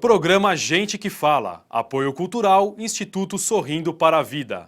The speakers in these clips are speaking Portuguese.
Programa Gente que Fala. Apoio Cultural, Instituto Sorrindo para a Vida.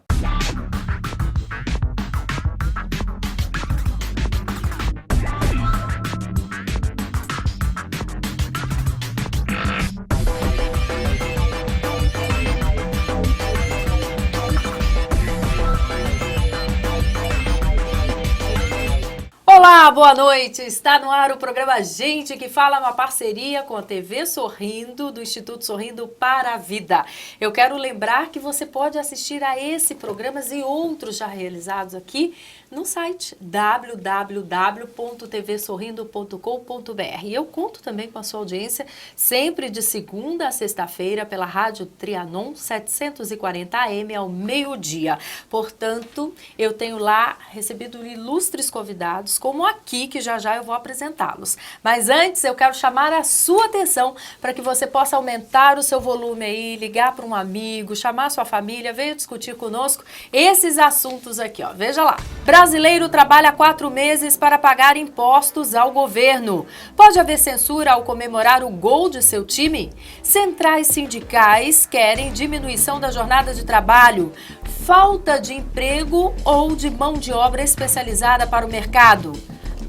Olá, boa noite! Está no ar o programa Gente que Fala, uma parceria com a TV Sorrindo, do Instituto Sorrindo para a Vida. Eu quero lembrar que você pode assistir a esse programa e outros já realizados aqui no site www.tvsorrindo.com.br. E eu conto também com a sua audiência sempre de segunda a sexta-feira pela Rádio Trianon 740 AM ao meio-dia. Portanto, eu tenho lá recebido ilustres convidados, como aqui, que já eu vou apresentá-los. Mas antes, eu quero chamar a sua atenção para que você possa aumentar o seu volume aí, ligar para um amigo, chamar a sua família, venha discutir conosco esses assuntos aqui, ó. Veja lá. Brasileiro trabalha 4 meses para pagar impostos ao governo. Pode haver censura ao comemorar o gol de seu time? Centrais sindicais querem diminuição da jornada de trabalho. Falta de emprego ou de mão de obra especializada para o mercado?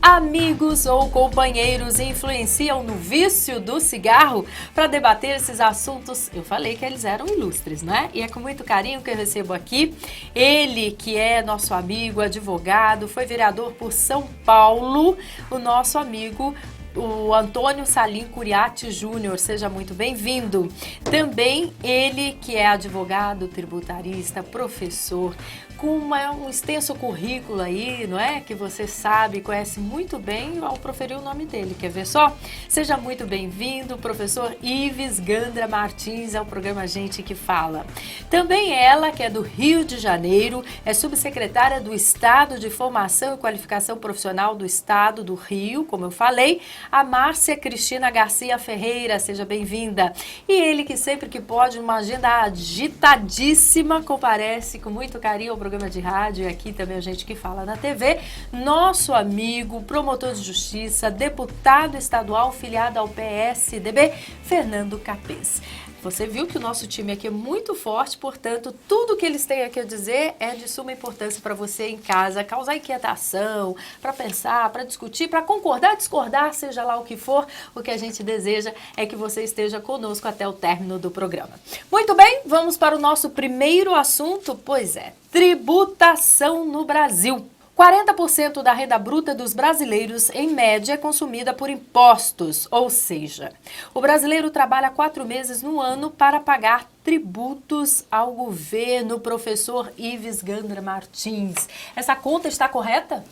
Amigos ou companheiros influenciam no vício do cigarro? Para debater esses assuntos, eu falei que eles eram ilustres, né? E é com muito carinho que eu recebo aqui ele, que é nosso amigo, advogado, foi vereador por São Paulo, o nosso amigo o Antônio Salim Curiati Júnior, seja muito bem-vindo. Também ele que é advogado, tributarista, professor, com um extenso currículo aí, não é? Que você sabe, conhece muito bem ao proferir o nome dele. Quer ver só? Seja muito bem-vindo, professor Ives Gandra Martins, ao programa Gente que Fala. Também ela, que é do Rio de Janeiro, é subsecretária do Estado de Formação e Qualificação Profissional do Estado do Rio, como eu falei, a Márcia Cristina Garcia Ferreira, seja bem-vinda. E ele que sempre que pode, uma agenda agitadíssima, comparece com muito carinho ao programa de rádio, e aqui também a Gente que Fala na TV, nosso amigo, promotor de justiça, deputado estadual filiado ao PSDB, Fernando Capês. Você viu que o nosso time aqui é muito forte, portanto, tudo que eles têm aqui a dizer é de suma importância para você em casa, causar inquietação, para pensar, para discutir, para concordar, discordar, seja lá o que for, o que a gente deseja é que você esteja conosco até o término do programa. Muito bem, vamos para o nosso primeiro assunto, pois é, tributação no Brasil. 40% da renda bruta dos brasileiros, em média, é consumida por impostos, ou seja, o brasileiro trabalha 4 meses no ano para pagar tributos ao governo. Professor Ives Gandra Martins, essa conta está correta?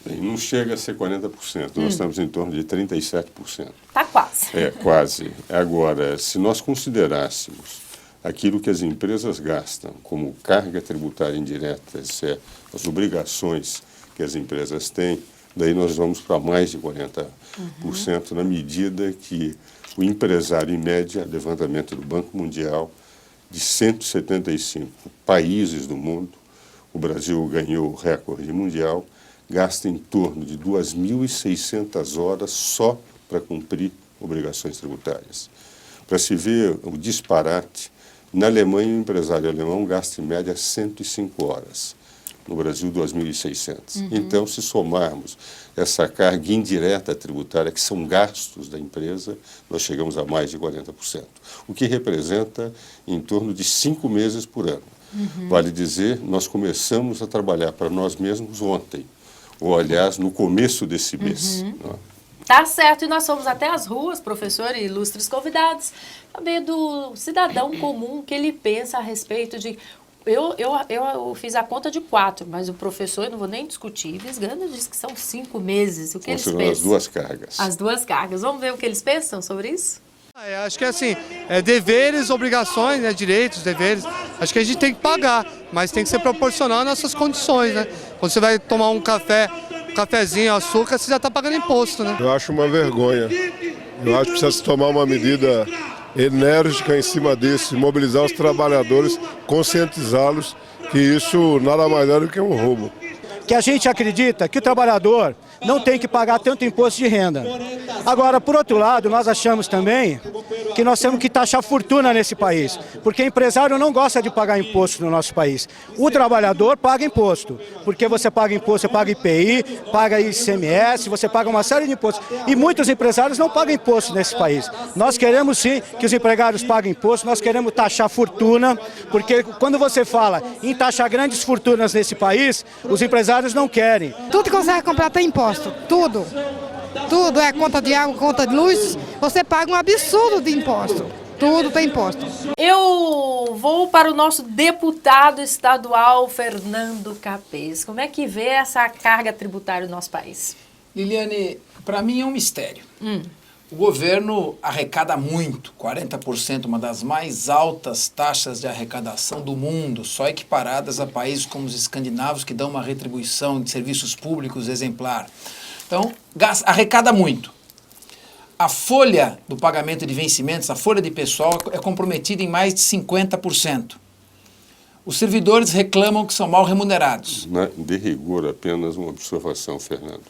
Bem, não chega a ser 40%, nós estamos em torno de 37%. Está quase. É, quase. Agora, se nós considerássemos aquilo que as empresas gastam como carga tributária indireta, as obrigações que as empresas têm, daí nós vamos para mais de 40%, na medida que o empresário, em média, levantamento do Banco Mundial, de 175 países do mundo, o Brasil ganhou o recorde mundial, gasta em torno de 2.600 horas só para cumprir obrigações tributárias. Para se ver o disparate, na Alemanha, o empresário alemão gasta em média 105 horas. No Brasil, 2.600. Então, se somarmos essa carga indireta tributária, que são gastos da empresa, nós chegamos a mais de 40%. O que representa em torno de 5 meses por ano. Vale dizer, nós começamos a trabalhar para nós mesmos ontem, ou, aliás, no começo desse mês. Tá certo, e nós fomos até as ruas, professor e ilustres convidados, saber do cidadão comum que ele pensa a respeito de... Eu fiz a conta de 4, mas o professor, eu não vou nem discutir, Ives Gandra disse que são 5 meses. O que eles pensam? As duas cargas. As duas cargas. Vamos ver o que eles pensam sobre isso? Acho que assim, deveres, obrigações, né, direitos, deveres, acho que a gente tem que pagar, mas tem que ser proporcional às nossas condições, né? Quando você vai tomar um cafezinho, açúcar, você já está pagando imposto, né? Eu acho uma vergonha. Eu acho que precisa se tomar uma medida enérgica em cima disso, mobilizar os trabalhadores, conscientizá-los que isso nada mais é do que um roubo. Que a gente acredita que o trabalhador não tem que pagar tanto imposto de renda. Agora, por outro lado, nós achamos também que nós temos que taxar fortuna nesse país, porque empresário não gosta de pagar imposto no nosso país. O trabalhador paga imposto, porque você paga imposto, você paga IPI, paga ICMS, você paga uma série de impostos. E muitos empresários não pagam imposto nesse país. Nós queremos sim que os empregários paguem imposto, nós queremos taxar fortuna, porque quando você fala em taxar grandes fortunas nesse país, os empresários não querem. Tudo que você vai comprar tem imposto, tudo. Tudo é conta de água, conta de luz, você paga um absurdo de imposto. Tudo tem imposto. Eu vou para o nosso deputado estadual, Fernando Capês. Como é que vê essa carga tributária no nosso país? Liliane, para mim é um mistério. O governo arrecada muito, 40%, uma das mais altas taxas de arrecadação do mundo, só equiparadas a países como os escandinavos, que dão uma retribuição de serviços públicos exemplar. Então, arrecada muito. A folha do pagamento de vencimentos, a folha de pessoal, é comprometida em mais de 50%. Os servidores reclamam que são mal remunerados. De rigor, apenas uma observação, Fernando.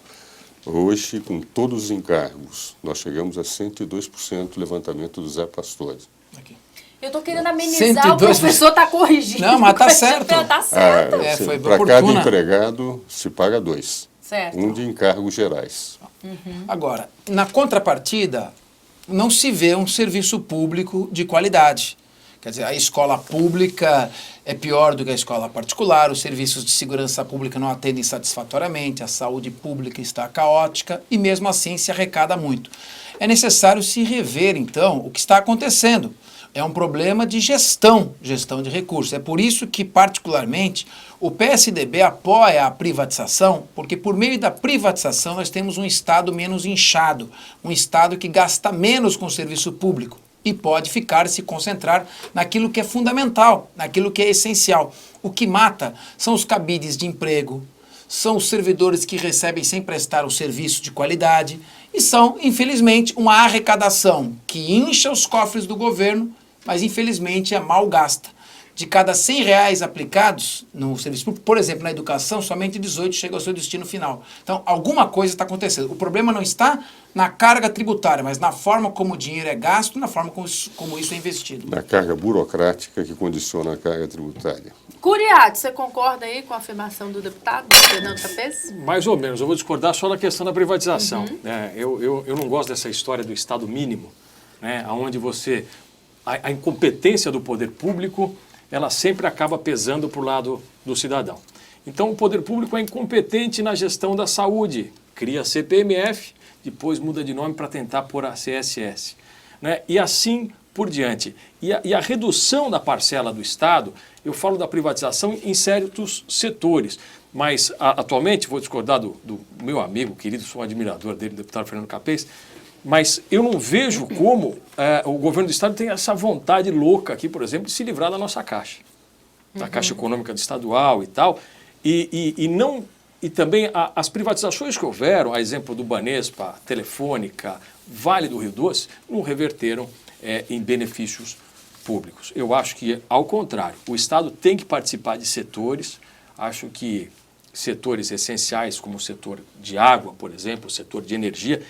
Hoje, com todos os encargos, nós chegamos a 102% levantamento do Zé Pastores. Aqui. Eu estou querendo amenizar, o professor está corrigindo. Não, mas está certo. Está certo. Foi para cada empregado se paga 2. Certo. Um de encargos gerais. Agora, na contrapartida, não se vê um serviço público de qualidade. Quer dizer, a escola pública é pior do que a escola particular, os serviços de segurança pública não atendem satisfatoriamente, a saúde pública está caótica e mesmo assim se arrecada muito. É necessário se rever, então, o que está acontecendo. É um problema de gestão de recursos. É por isso que, particularmente, o PSDB apoia a privatização, porque por meio da privatização nós temos um Estado menos inchado, um Estado que gasta menos com o serviço público e pode se concentrar naquilo que é fundamental, naquilo que é essencial. O que mata são os cabides de emprego, são os servidores que recebem sem prestar o serviço de qualidade e são, infelizmente, uma arrecadação que incha os cofres do governo, mas infelizmente é mal gasta. De cada R$100 aplicados no serviço público, por exemplo, na educação, somente 18 chegam ao seu destino final. Então, alguma coisa está acontecendo. O problema não está na carga tributária, mas na forma como o dinheiro é gasto, na forma como isso é investido. Na carga burocrática que condiciona a carga tributária. Curiati, você concorda aí com a afirmação do deputado Fernando Capês? Mais ou menos. Eu vou discordar só na questão da privatização. Eu não gosto dessa história do Estado mínimo, né, onde você... A incompetência do poder público, ela sempre acaba pesando para o lado do cidadão. Então, o poder público é incompetente na gestão da saúde. Cria a CPMF, depois muda de nome para tentar pôr a CSS. Né? E assim por diante. E a redução da parcela do Estado, eu falo da privatização em certos setores. Mas, atualmente, vou discordar do meu amigo querido, sou um admirador dele, deputado Fernando Capês, mas eu não vejo como o governo do Estado tem essa vontade louca aqui, por exemplo, de se livrar da nossa Caixa. Da Caixa Econômica Estadual e tal. E também as privatizações que houveram, a exemplo do Banespa, Telefônica, Vale do Rio Doce, não reverteram em benefícios públicos. Eu acho que, ao contrário, o Estado tem que participar de setores. Acho que setores essenciais, como o setor de água, por exemplo, o setor de energia,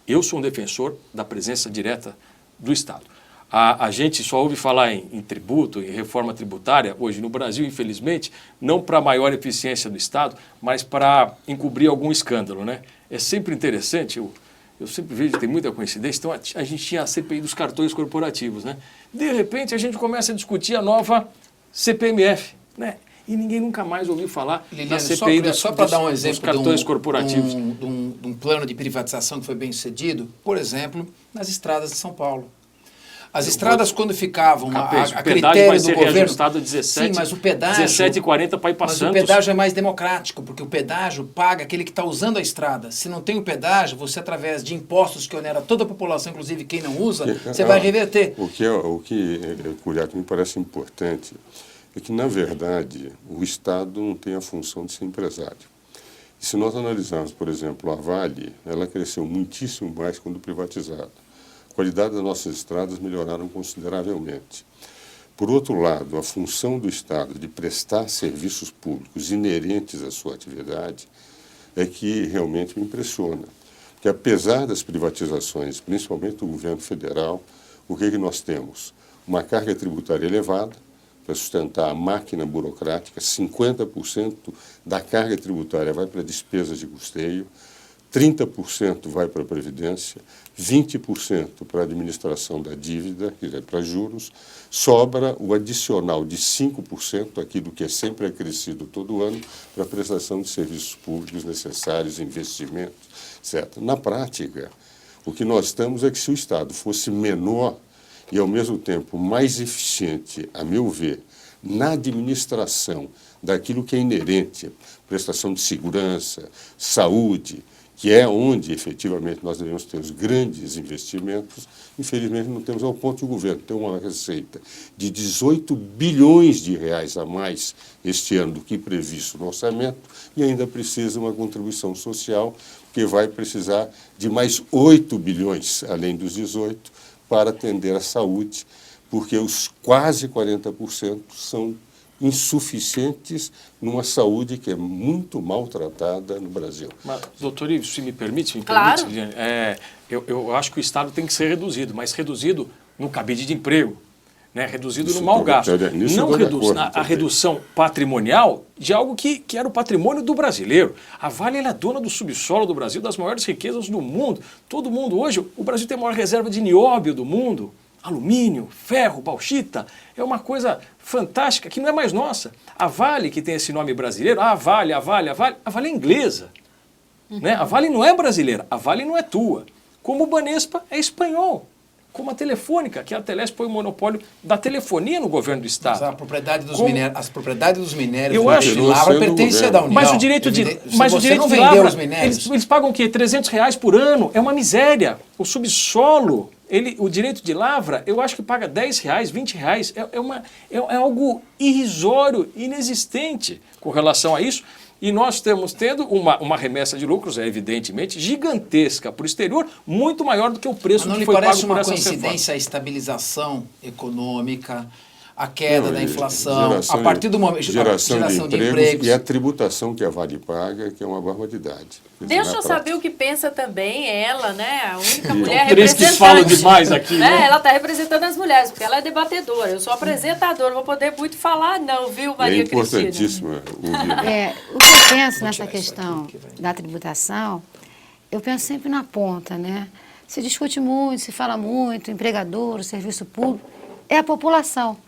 eu sou um defensor da presença direta do Estado. A gente só ouve falar em tributo, em reforma tributária, hoje no Brasil, infelizmente, não para maior eficiência do Estado, mas para encobrir algum escândalo, né? É sempre interessante, eu sempre vejo que tem muita coincidência, então a gente tinha a CPI dos cartões corporativos, né? De repente a gente começa a discutir a nova CPMF, né? E ninguém nunca mais ouviu falar Liliane, da CPI só para dar um exemplo dos cartões corporativos. De um plano de privatização que foi bem sucedido, por exemplo, nas estradas de São Paulo. As estradas, quando ficavam a critério vai do ser governo... reajustado a 17, sim, mas o pedágio... 17,40 para ir para Santos. Mas o pedágio é mais democrático, porque o pedágio paga aquele que está usando a estrada. Se não tem o pedágio, você, através de impostos que onera toda a população, inclusive quem não usa, você vai reverter. O que Curiati, me parece importante é que, na verdade, o Estado não tem a função de ser empresário. E se nós analisarmos, por exemplo, a Vale, ela cresceu muitíssimo mais quando privatizada. A qualidade das nossas estradas melhoraram consideravelmente. Por outro lado, a função do Estado de prestar serviços públicos inerentes à sua atividade é que realmente me impressiona. Que apesar das privatizações, principalmente do governo federal, o que nós temos? Uma carga tributária elevada para sustentar a máquina burocrática, 50% da carga tributária vai para despesas de custeio, 30% vai para a Previdência, 20% para a administração da dívida, quer dizer, para juros, sobra o adicional de 5%, aquilo que é sempre acrescido todo ano, para a prestação de serviços públicos necessários, investimentos, etc. Na prática, o que nós estamos é que se o Estado fosse menor e, ao mesmo tempo, mais eficiente, a meu ver, na administração daquilo que é inerente, prestação de segurança, saúde, que é onde, efetivamente, nós devemos ter os grandes investimentos, infelizmente não temos ao ponto de o governo ter uma receita de 18 bilhões de reais a mais este ano do que previsto no orçamento e ainda precisa uma contribuição social que vai precisar de mais 8 bilhões, além dos 18, para atender a saúde, porque os quase 40% são insuficientes numa saúde que é muito maltratada no Brasil. Mas, doutor Ives, se me permite, Claro. Liliane, eu acho que o Estado tem que ser reduzido, mas reduzido no cabide de emprego, né? Reduzido Isso no mau gasto. nisso Não eu estou de reduz acordo a também. redução patrimonial de algo que era o patrimônio do brasileiro. A Vale ela é dona do subsolo do Brasil, das maiores riquezas do mundo. Todo mundo hoje, o Brasil tem a maior reserva de nióbio do mundo. Alumínio, ferro, bauxita, é uma coisa fantástica que não é mais nossa. A Vale, que tem esse nome brasileiro, a Vale é inglesa. Né? A Vale não é brasileira, a Vale não é tua. Como o Banespa é espanhol. Como a Telefônica, que a Telesp foi o monopólio da telefonia no governo do Estado. Mas a propriedade dos Como- minérios, as propriedades dos minérios Eu do acho- de Lavra Sendo pertence governo. da União. Mas o direito de, mas o você direito não de vendeu lavra, os minérios. eles pagam o quê? R$300 por ano? É uma miséria. O subsolo, o direito de lavra, eu acho que paga R$10, R$20. É algo irrisório, inexistente com relação a isso. E nós estamos tendo uma remessa de lucros, evidentemente, gigantesca para o exterior, muito maior do que o preço Mas não que lhe foi parece pago por uma essas reformas. coincidência a estabilização econômica, a queda Não, da e inflação, geração a partir do momento... geração de empregos empregos. e a tributação que a Vale paga, que é uma barbaridade. Quer dizer, Deixa na eu prática. saber o que pensa também ela, né? A única São mulher três que representante. falam demais aqui, né? Ela está representando as mulheres, porque ela é debatedora. Eu sou apresentadora, não vou poder muito falar não, viu, É Maria Cristina? importantíssimo ouvir. O que eu penso nessa questão da tributação, eu penso sempre na ponta, né? Se discute muito, se fala muito, empregador, o serviço público, é a população.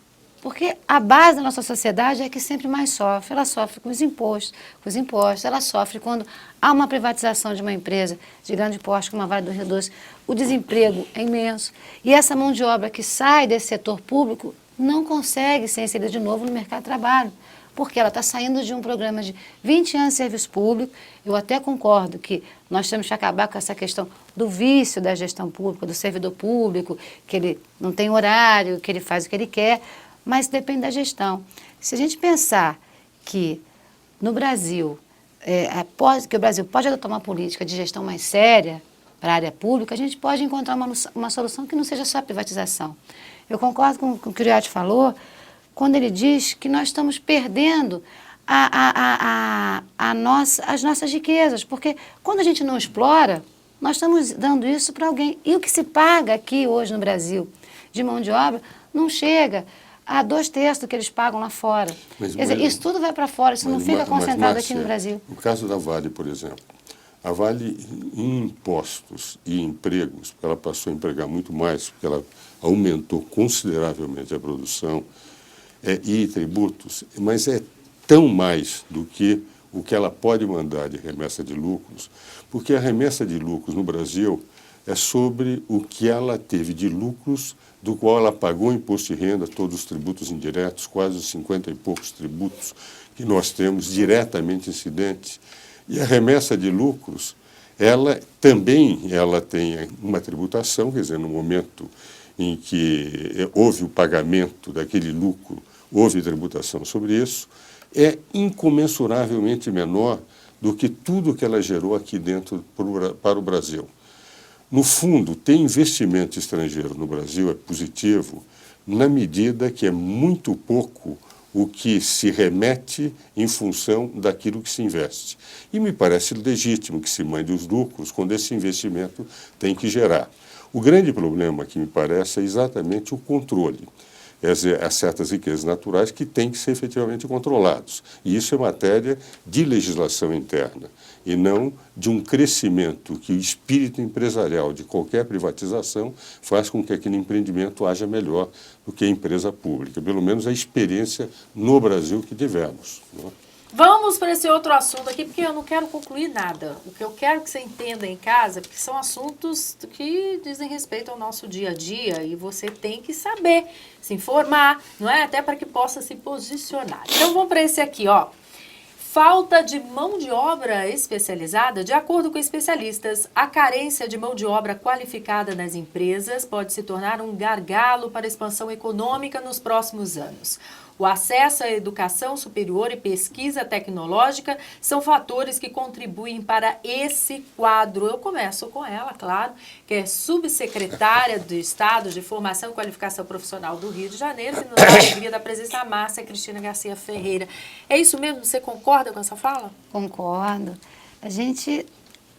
Porque a base da nossa sociedade é que sempre mais sofre. Ela sofre com os impostos, ela sofre quando há uma privatização de uma empresa de grande porte, como a Vale do Rio Doce. O desemprego é imenso. E essa mão de obra que sai desse setor público não consegue ser inserida de novo no mercado de trabalho, porque ela está saindo de um programa de 20 anos de serviço público. Eu até concordo que nós temos que acabar com essa questão do vício da gestão pública, do servidor público, que ele não tem horário, que ele faz o que ele quer, mas depende da gestão. Se a gente pensar que no Brasil, que o Brasil pode adotar uma política de gestão mais séria para a área pública, a gente pode encontrar uma solução que não seja só a privatização. Eu concordo com o que o Uriarte falou, quando ele diz que nós estamos perdendo as nossas riquezas, porque quando a gente não explora, nós estamos dando isso para alguém. E o que se paga aqui hoje no Brasil de mão de obra não chega a 2/3 do que eles pagam lá fora. Quer dizer, isso tudo vai para fora, isso não fica concentrado aqui no Brasil. No caso da Vale, por exemplo, a Vale em impostos e empregos, porque ela passou a empregar muito mais, porque ela aumentou consideravelmente a produção e tributos, mas é tão mais do que o que ela pode mandar de remessa de lucros, porque a remessa de lucros no Brasil é sobre o que ela teve de lucros, do qual ela pagou imposto de renda, todos os tributos indiretos, quase os 50 e poucos tributos que nós temos diretamente incidentes. E a remessa de lucros, ela também tem uma tributação, quer dizer, no momento em que houve o pagamento daquele lucro, houve tributação sobre isso, é incomensuravelmente menor do que tudo que ela gerou aqui dentro para o Brasil. No fundo, ter investimento estrangeiro no Brasil é positivo na medida que é muito pouco o que se remete em função daquilo que se investe. E me parece legítimo que se mande os lucros quando esse investimento tem que gerar. O grande problema que me parece é exatamente o controle. Há certas riquezas naturais que têm que ser efetivamente controlados. E isso é matéria de legislação interna e não de um crescimento que o espírito empresarial de qualquer privatização faz com que aquele empreendimento haja melhor do que a empresa pública. Pelo menos a experiência no Brasil que tivemos. Não é? Vamos para esse outro assunto aqui, porque eu não quero concluir nada. O que eu quero que você entenda em casa, porque são assuntos que dizem respeito ao nosso dia a dia e você tem que saber, se informar, não é? Até para que possa se posicionar. Então vamos para esse aqui, ó. Falta de mão de obra especializada. De acordo com especialistas, a carência de mão de obra qualificada nas empresas pode se tornar um gargalo para a expansão econômica nos próximos anos. O acesso à educação superior e pesquisa tecnológica são fatores que contribuem para esse quadro. Eu começo com ela, claro, que é subsecretária do Estado de Formação e Qualificação Profissional do Rio de Janeiro, que nos dá a alegria da presença da Márcia Cristina Garcia Ferreira. É isso mesmo? Você concorda com essa fala? Concordo. A gente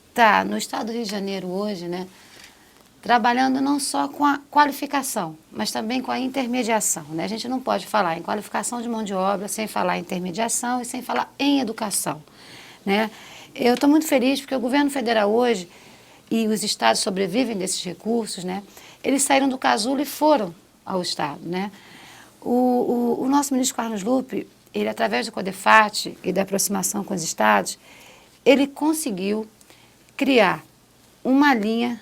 está no Estado do Rio de Janeiro hoje, né? Trabalhando não só com a qualificação, mas também com a intermediação, né? A gente não pode falar em qualificação de mão de obra sem falar em intermediação e sem falar em educação, né? Eu estou muito feliz porque o governo federal hoje e os estados sobrevivem desses recursos, né? Eles saíram do casulo e foram ao estado, né? O nosso ministro Carlos Lupe, ele através do CODEFAT e da aproximação com os estados, ele conseguiu criar uma linha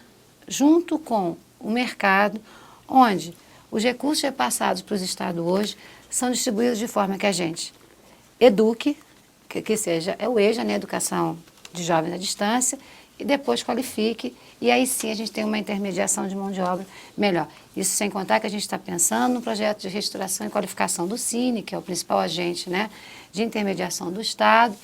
junto com o mercado, onde os recursos repassados para os estados hoje são distribuídos de forma que a gente eduque, que seja o EJA, né, Educação de Jovens à Distância, e depois qualifique, e aí sim a gente tem uma intermediação de mão de obra melhor. Isso sem contar que a gente está pensando no projeto de reestruturação e qualificação do Cine, que é o principal agente, né, de intermediação do Estado,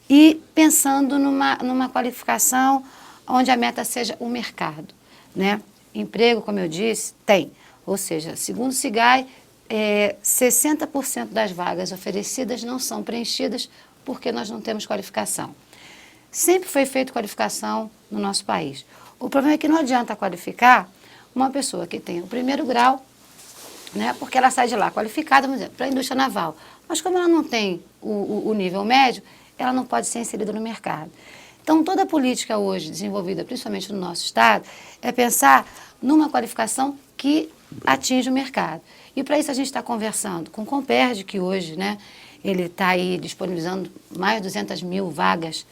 e pensando numa qualificação onde a meta seja o mercado, né? Emprego, como eu disse, tem. Ou seja, segundo o SIGAI, 60% das vagas oferecidas não são preenchidas porque nós não temos qualificação. Sempre foi feita qualificação no nosso país. O problema é que não adianta qualificar uma pessoa que tem o primeiro grau, né? Porque ela sai de lá qualificada, vamos dizer, para a indústria naval. Mas como ela não tem o nível médio, ela não pode ser inserida no mercado. Então, toda a política hoje desenvolvida, principalmente no nosso estado, é pensar numa qualificação que atinja o mercado. E para isso a gente está conversando com o Comperj, que hoje, né, ele está aí disponibilizando mais de 200 mil vagas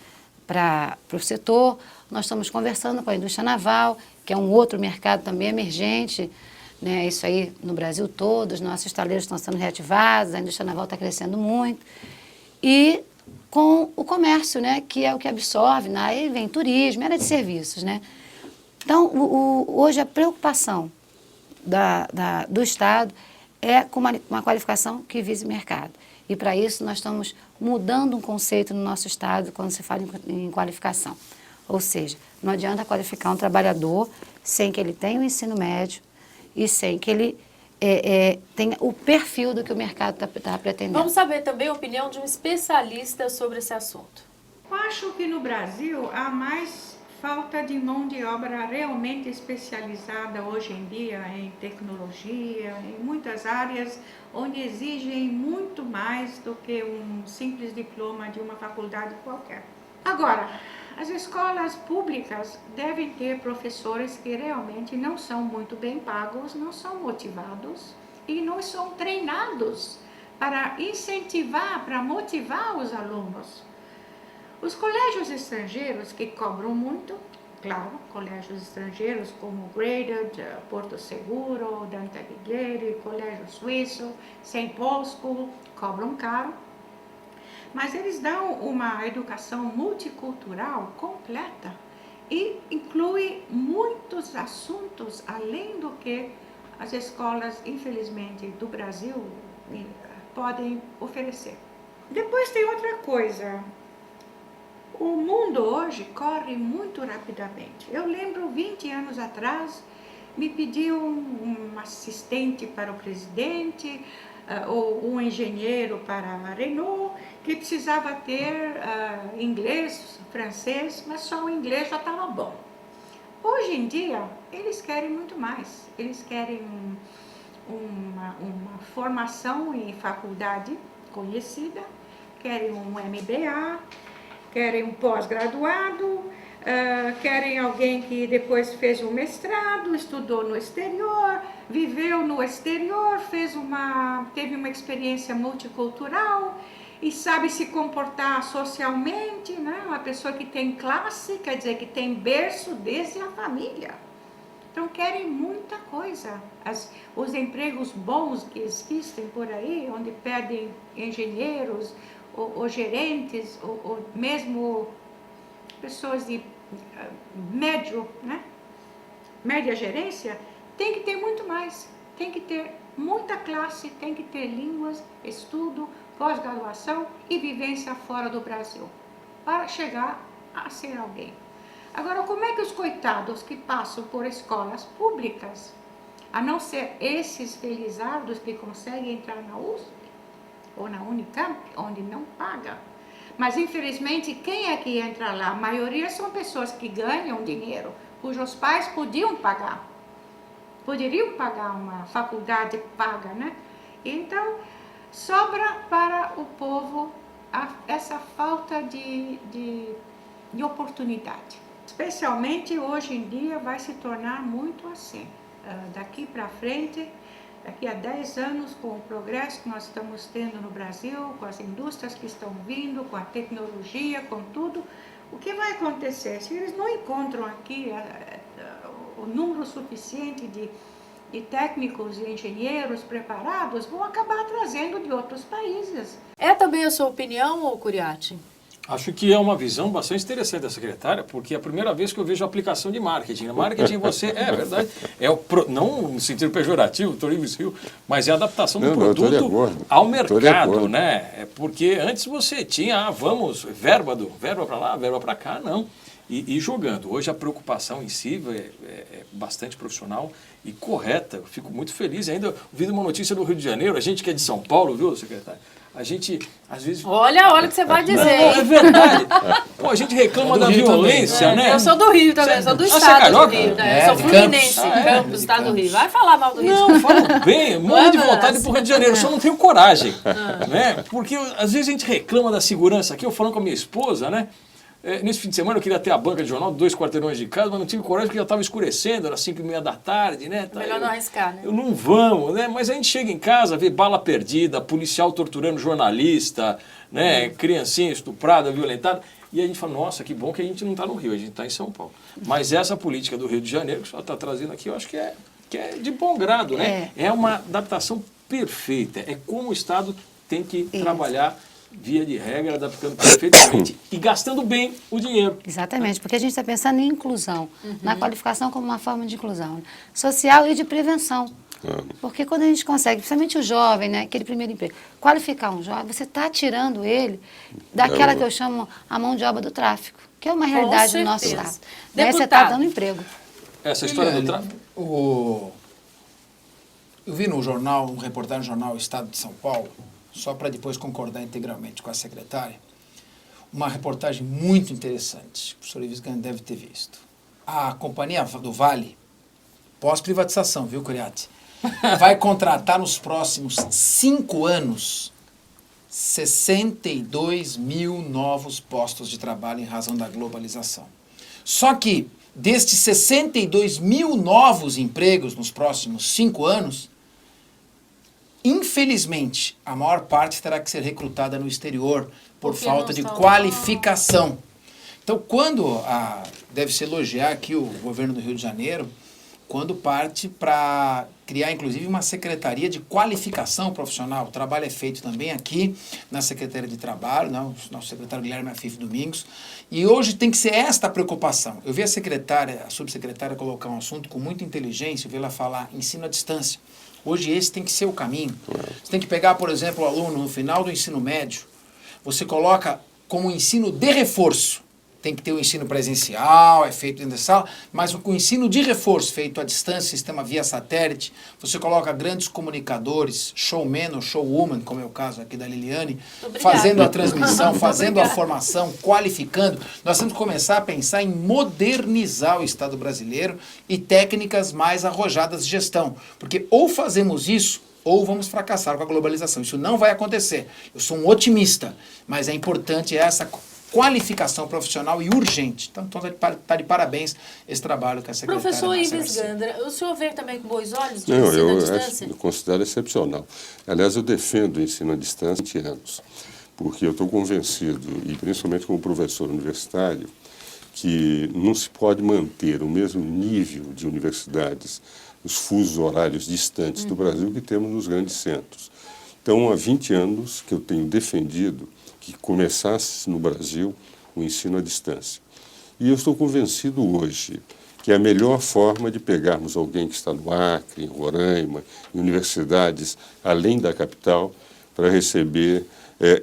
para o setor. Nós estamos conversando com a indústria naval, que é um outro mercado também emergente, né, isso aí no Brasil todo, os nossos estaleiros estão sendo reativados, a indústria naval está crescendo muito. E com o comércio, né, que é o que absorve, aí vem turismo, área de serviços, né? Então, hoje a preocupação do Estado é com uma qualificação que vise mercado. E para isso nós estamos mudando um conceito no nosso Estado quando se fala em qualificação. Ou seja, não adianta qualificar um trabalhador sem que ele tenha o ensino médio e sem que ele tem o perfil do que o mercado está pretendendo. Vamos saber também a opinião de um especialista sobre esse assunto. Eu acho que no Brasil há mais falta de mão de obra realmente especializada hoje em dia em tecnologia, em muitas áreas onde exigem muito mais do que um simples diploma de uma faculdade qualquer. Agora, as escolas públicas devem ter professores que realmente não são muito bem pagos, não são motivados e não são treinados para incentivar, para motivar os alunos. Os colégios estrangeiros que cobram muito, claro, colégios estrangeiros como Graded, Porto Seguro, Dante Alighieri, Colégio Suíço, St. Paul's School, cobram caro. Mas eles dão uma educação multicultural completa e inclui muitos assuntos além do que as escolas, infelizmente, do Brasil podem oferecer. Depois tem outra coisa. O mundo hoje corre muito rapidamente. Eu lembro 20 anos atrás, me pediu um assistente para o presidente, ou um engenheiro para a Renault, que precisava ter inglês, francês, mas só o inglês já estava bom. Hoje em dia, eles querem muito mais. Eles querem uma formação em faculdade conhecida, querem um MBA, querem um pós-graduado, querem alguém que depois fez um mestrado, estudou no exterior, viveu no exterior, teve uma experiência multicultural e sabe se comportar socialmente, né? Uma pessoa que tem classe, quer dizer, que tem berço desde a família. Então querem muita coisa. Os empregos bons que existem por aí, onde pedem engenheiros, ou gerentes, ou mesmo pessoas de médio, né? Média gerência, tem que ter muito mais. Tem que ter muita classe, tem que ter línguas, estudo, pós-graduação e vivência fora do Brasil, para chegar a ser alguém. Agora, como é que os coitados que passam por escolas públicas, a não ser esses felizardos que conseguem entrar na USP ou na Unicamp, onde não paga, mas infelizmente quem é que entra lá? A maioria são pessoas que ganham dinheiro, cujos pais poderiam pagar uma faculdade paga, né? Então, sobra para o povo essa falta de oportunidade. Especialmente hoje em dia vai se tornar muito assim. Daqui para frente, daqui a 10 anos, com o progresso que nós estamos tendo no Brasil, com as indústrias que estão vindo, com a tecnologia, com tudo, o que vai acontecer? Se eles não encontram aqui o número suficiente de técnicos e engenheiros preparados, vão acabar trazendo de outros países. É também a sua opinião, ou Curiati? Acho que é uma visão bastante interessante da secretária, porque é a primeira vez que eu vejo a aplicação de marketing. Marketing é verdade, não no sentido pejorativo, mas é a adaptação do produto ao mercado, né? Porque antes você tinha, verba para lá, verba para cá, não. E jogando. Hoje a preocupação em si é bastante profissional e correta. Eu fico muito feliz. Ainda ouvi uma notícia do Rio de Janeiro, a gente que é de São Paulo, viu, secretário? A gente, às vezes... Olha o que você vai dizer. Não, é verdade. Pô, a gente reclama da violência, também, né? Eu sou do Rio também, sou do estado do Rio. Eu sou fluminense, Campos, estado do Rio. Vai falar mal do Rio. Não, falo bem, morro de vontade de ir pro Rio de Janeiro, só não tenho coragem. Né? Porque às vezes a gente reclama da segurança aqui, eu falando com a minha esposa, né? Nesse fim de semana eu queria ter a banca de jornal, 2 quarteirões de casa, mas não tive coragem porque já estava escurecendo, era 5h30 da tarde, né? Melhor não arriscar, né? Eu não vamos, né? Mas a gente chega em casa, vê bala perdida, policial torturando jornalista, né? Criancinha estuprada, violentada, e a gente fala, nossa, que bom que a gente não está no Rio, a gente está em São Paulo. Mas essa política do Rio de Janeiro que o senhor está trazendo aqui, eu acho que é de bom grado, né? É uma adaptação perfeita, é como o Estado tem que trabalhar via de regra, adaptando perfeitamente e gastando bem o dinheiro. Exatamente, porque a gente está pensando em inclusão, na qualificação como uma forma de inclusão, né? Social e de prevenção. Porque quando a gente consegue, principalmente o jovem, né, aquele primeiro emprego, qualificar um jovem, você está tirando ele daquela que eu chamo a mão de obra do tráfico, que é uma realidade do nosso Estado. Né? Você está dando emprego. Essa história do tráfico? Eu vi no jornal, uma reportagem no jornal Estado de São Paulo, só para depois concordar integralmente com a secretária, uma reportagem muito interessante, o professor Ives Gandhi deve ter visto. A companhia do Vale, pós-privatização, viu, Curiati? Vai contratar nos próximos 5 anos 62 mil novos postos de trabalho em razão da globalização. Só que, destes 62 mil novos empregos nos próximos 5 anos, infelizmente, a maior parte terá que ser recrutada no exterior por falta de qualificação. Então, deve-se elogiar aqui o governo do Rio de Janeiro, quando parte para criar, inclusive, uma secretaria de qualificação profissional. O trabalho é feito também aqui na Secretaria de Trabalho, né, o nosso secretário Guilherme Afif Domingos, e hoje tem que ser esta a preocupação. Eu vi a subsecretária colocar um assunto com muita inteligência, eu vi ela falar ensino à distância. Hoje esse tem que ser o caminho. Você tem que pegar, por exemplo, o aluno no final do ensino médio, você coloca como ensino de reforço. tem que ter o ensino presencial, é feito dentro da sala, mas o ensino de reforço feito à distância, sistema via satélite, você coloca grandes comunicadores, showman ou showwoman, como é o caso aqui da Liliane, fazendo a transmissão, fazendo a formação, qualificando. Nós temos que começar a pensar em modernizar o Estado brasileiro e técnicas mais arrojadas de gestão, porque ou fazemos isso, ou vamos fracassar com a globalização. Isso não vai acontecer. Eu sou um otimista, mas é importante essa qualificação profissional e urgente. Então está de parabéns esse trabalho que a secretária... Professor Ives Gandra, o senhor vê também com bons olhos de Não, ensino à distância? Eu considero excepcional. Aliás, eu defendo o ensino à distância há 20 anos, porque eu estou convencido, e principalmente como professor universitário, que não se pode manter o mesmo nível de universidades, os fusos horários distantes do Brasil que temos nos grandes centros. Então, há 20 anos que eu tenho defendido que começasse no Brasil o ensino à distância. E eu estou convencido hoje que é a melhor forma de pegarmos alguém que está no Acre, em Roraima, em universidades além da capital, para receber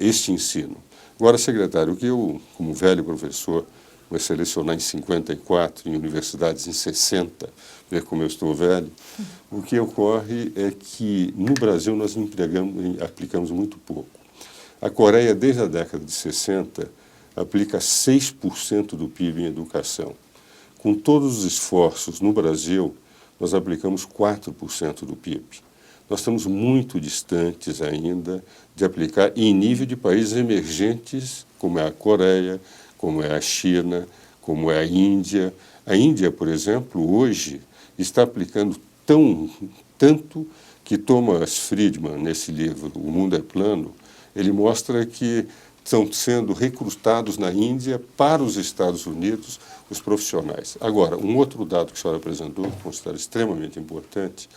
este ensino. Agora, secretário, o que eu, como velho professor, vou selecionar em 54, em universidades em 60, ver como eu estou velho, o que ocorre é que no Brasil nós aplicamos muito pouco. A Coreia, desde a década de 60, aplica 6% do PIB em educação. Com todos os esforços no Brasil, nós aplicamos 4% do PIB. Nós estamos muito distantes ainda de aplicar em nível de países emergentes, como é a Coreia, como é a China, como é a Índia. A Índia, por exemplo, hoje está aplicando tanto que Thomas Friedman, nesse livro O Mundo é Plano, ele mostra que estão sendo recrutados na Índia para os Estados Unidos os profissionais. Agora, um outro dado que a senhora apresentou, que eu considero extremamente importante,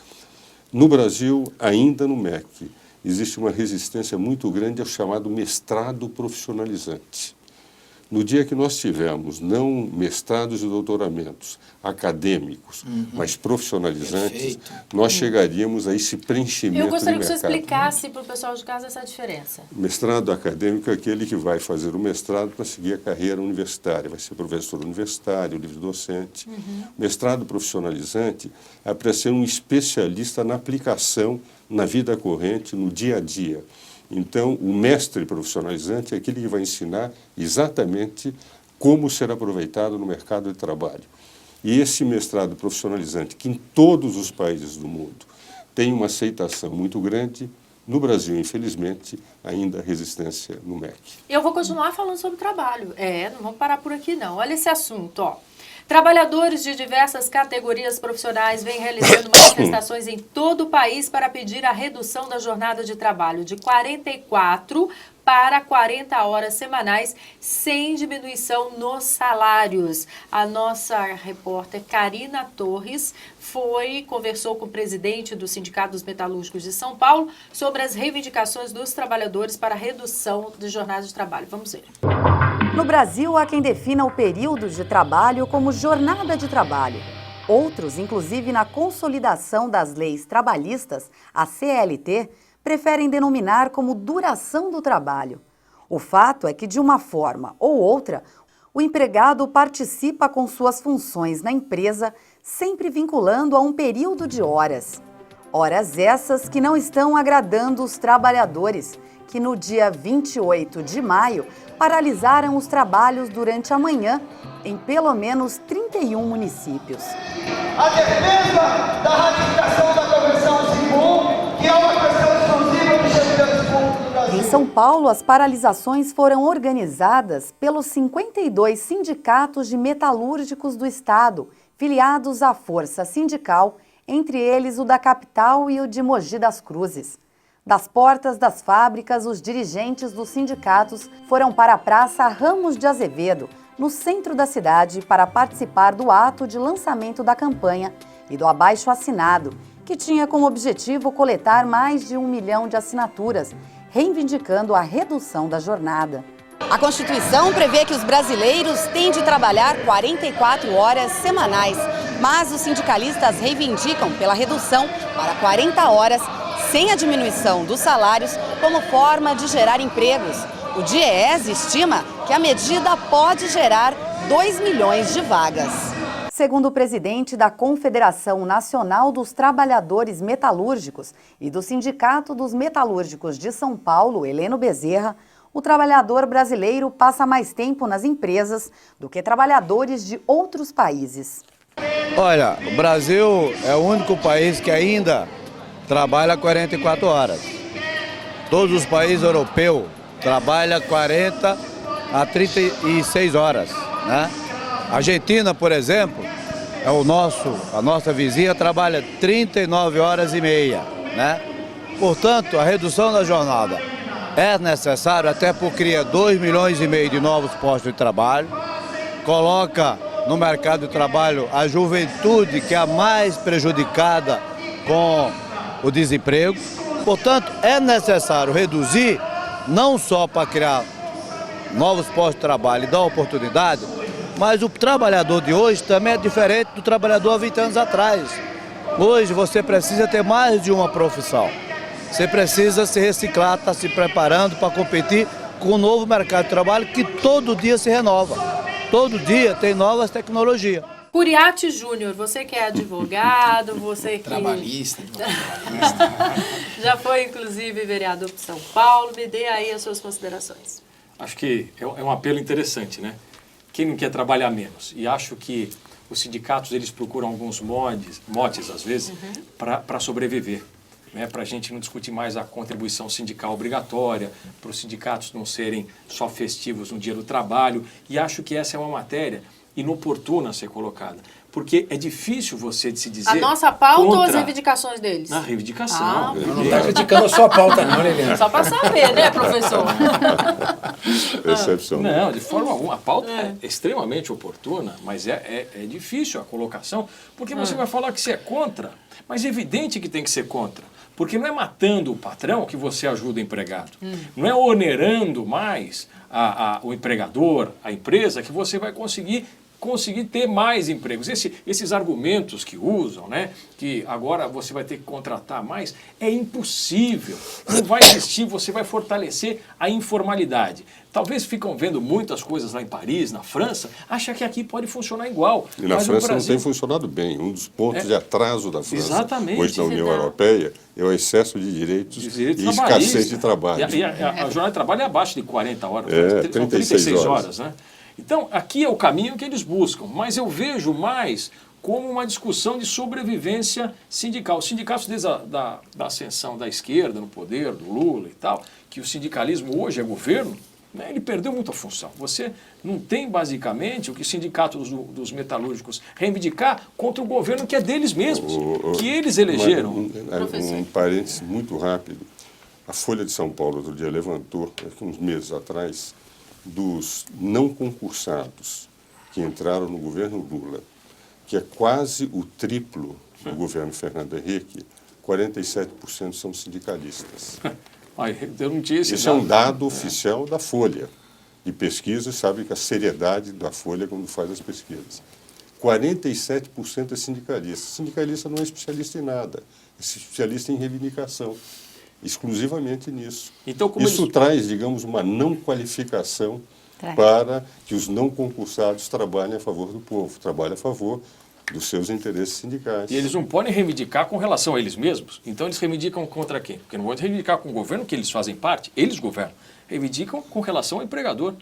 no Brasil, ainda no MEC, existe uma resistência muito grande ao chamado mestrado profissionalizante. No dia que nós tivermos não mestrados e doutoramentos acadêmicos, mas profissionalizantes, nós chegaríamos a esse preenchimento de mercado. Eu gostaria que você explicasse para o pessoal de casa essa diferença. Mestrado acadêmico é aquele que vai fazer o mestrado para seguir a carreira universitária, vai ser professor universitário, livre-docente. Mestrado profissionalizante é para ser um especialista na aplicação na vida corrente, no dia a dia. Então, o mestre profissionalizante é aquele que vai ensinar exatamente como ser aproveitado no mercado de trabalho. E esse mestrado profissionalizante, que em todos os países do mundo tem uma aceitação muito grande, no Brasil, infelizmente, ainda há resistência no MEC. Eu vou continuar falando sobre trabalho. Não vamos parar por aqui, não. Olha esse assunto, ó. Trabalhadores de diversas categorias profissionais vêm realizando manifestações em todo o país para pedir a redução da jornada de trabalho de 44 para 40 horas semanais, sem diminuição nos salários. A nossa repórter Karina Torres conversou com o presidente do Sindicato dos Metalúrgicos de São Paulo sobre as reivindicações dos trabalhadores para a redução de jornada de trabalho. Vamos ver. No Brasil, há quem defina o período de trabalho como jornada de trabalho. Outros, inclusive na consolidação das leis trabalhistas, a CLT, preferem denominar como duração do trabalho. O fato é que, de uma forma ou outra, o empregado participa com suas funções na empresa, sempre vinculando a um período de horas. Horas essas que não estão agradando os trabalhadores, que no dia 28 de maio paralisaram os trabalhos durante a manhã em pelo menos 31 municípios. A defesa da ratificação da Convenção Zimbum, que é uma questão exclusiva dos servidores públicos do Brasil. Em São Paulo, as paralisações foram organizadas pelos 52 sindicatos de metalúrgicos do estado, filiados à Força Sindical, entre eles o da capital e o de Mogi das Cruzes. Das portas das fábricas, os dirigentes dos sindicatos foram para a Praça Ramos de Azevedo, no centro da cidade, para participar do ato de lançamento da campanha e do abaixo-assinado, que tinha como objetivo coletar mais de 1 milhão de assinaturas, reivindicando a redução da jornada. A Constituição prevê que os brasileiros têm de trabalhar 44 horas semanais, mas os sindicalistas reivindicam pela redução para 40 horas, sem a diminuição dos salários, como forma de gerar empregos. O DIEESE estima que que a medida pode gerar 2 milhões de vagas. Segundo o presidente da Confederação Nacional dos Trabalhadores Metalúrgicos e do Sindicato dos Metalúrgicos de São Paulo, Heleno Bezerra, o trabalhador brasileiro passa mais tempo nas empresas do que trabalhadores de outros países. Olha, o Brasil é o único país que ainda trabalha 44 horas. Todos os países europeus trabalham 40 a 36 horas, né? A Argentina, por exemplo, a nossa vizinha trabalha 39 horas e meia, né? Portanto, a redução da jornada é necessária até porque cria 2,5 milhões de novos postos de trabalho, coloca no mercado de trabalho a juventude, que é a mais prejudicada com o desemprego. Portanto, é necessário reduzir, não só para criar novos postos de trabalho e dar oportunidade, mas o trabalhador de hoje também é diferente do trabalhador há 20 anos atrás. Hoje você precisa ter mais de uma profissão. Você precisa se reciclar, estar se preparando para competir com o novo mercado de trabalho que todo dia se renova. Todo dia tem novas tecnologias. Curiati Júnior, você que é advogado, você que... Trabalhista. Já foi, inclusive, vereador de São Paulo. Me dê aí as suas considerações. Acho que é um apelo interessante, né? Quem não quer trabalhar menos? E acho que os sindicatos, eles procuram alguns motes às vezes, para sobreviver. Né? Para a gente não discutir mais a contribuição sindical obrigatória, para os sindicatos não serem só festivos no dia do trabalho. E acho que essa é uma matéria inoportuna a ser colocada. Porque é difícil você de se dizer... A nossa pauta contra... ou as reivindicações deles? Na reivindicação. Não está criticando a sua pauta não, Liliana. Só para saber, né, professor? Excepcional. Não, de forma alguma. A pauta é extremamente oportuna, mas é difícil a colocação, porque você vai falar que você é contra, mas é evidente que tem que ser contra. Porque não é matando o patrão que você ajuda o empregado. Não é onerando mais o empregador, a empresa, que você vai conseguir ter mais empregos. Esses argumentos que usam, né, que agora você vai ter que contratar mais, é impossível. Não vai existir, você vai fortalecer a informalidade. Talvez ficam vendo muitas coisas lá em Paris, na França, acha que aqui pode funcionar igual. E na França não tem funcionado bem. Um dos pontos de atraso da França, hoje na União Europeia, é o excesso de direitos e escassez de trabalho. E a jornada de trabalho é abaixo de 40 horas, são 36 horas, né? Então, aqui é o caminho que eles buscam, mas eu vejo mais como uma discussão de sobrevivência sindical. Os sindicatos, desde da ascensão da esquerda no poder, do Lula e tal, que o sindicalismo hoje é governo, né, ele perdeu muita função. Você não tem, basicamente, o que os sindicatos dos metalúrgicos reivindicar contra o governo que é deles mesmos, que eles elegeram. Um parênteses muito rápido. A Folha de São Paulo, outro dia, levantou, uns meses atrás, dos não concursados que entraram no governo Lula, que é quase o triplo do governo Fernando Henrique, 47% são sindicalistas. Eu não tinha esse Esse é um dado oficial da Folha de pesquisa, sabe que a seriedade da Folha quando faz as pesquisas. 47% é sindicalista. Sindicalista não é especialista em nada, é especialista em reivindicação. Exclusivamente nisso. Então, isso traz, digamos, uma não qualificação para que os não concursados trabalhem a favor do povo, trabalhem a favor dos seus interesses sindicais. E eles não podem reivindicar com relação a eles mesmos. Então eles reivindicam contra quem? Porque não vão reivindicar com o governo, que eles fazem parte, eles governam. Reivindicam com relação ao empregador,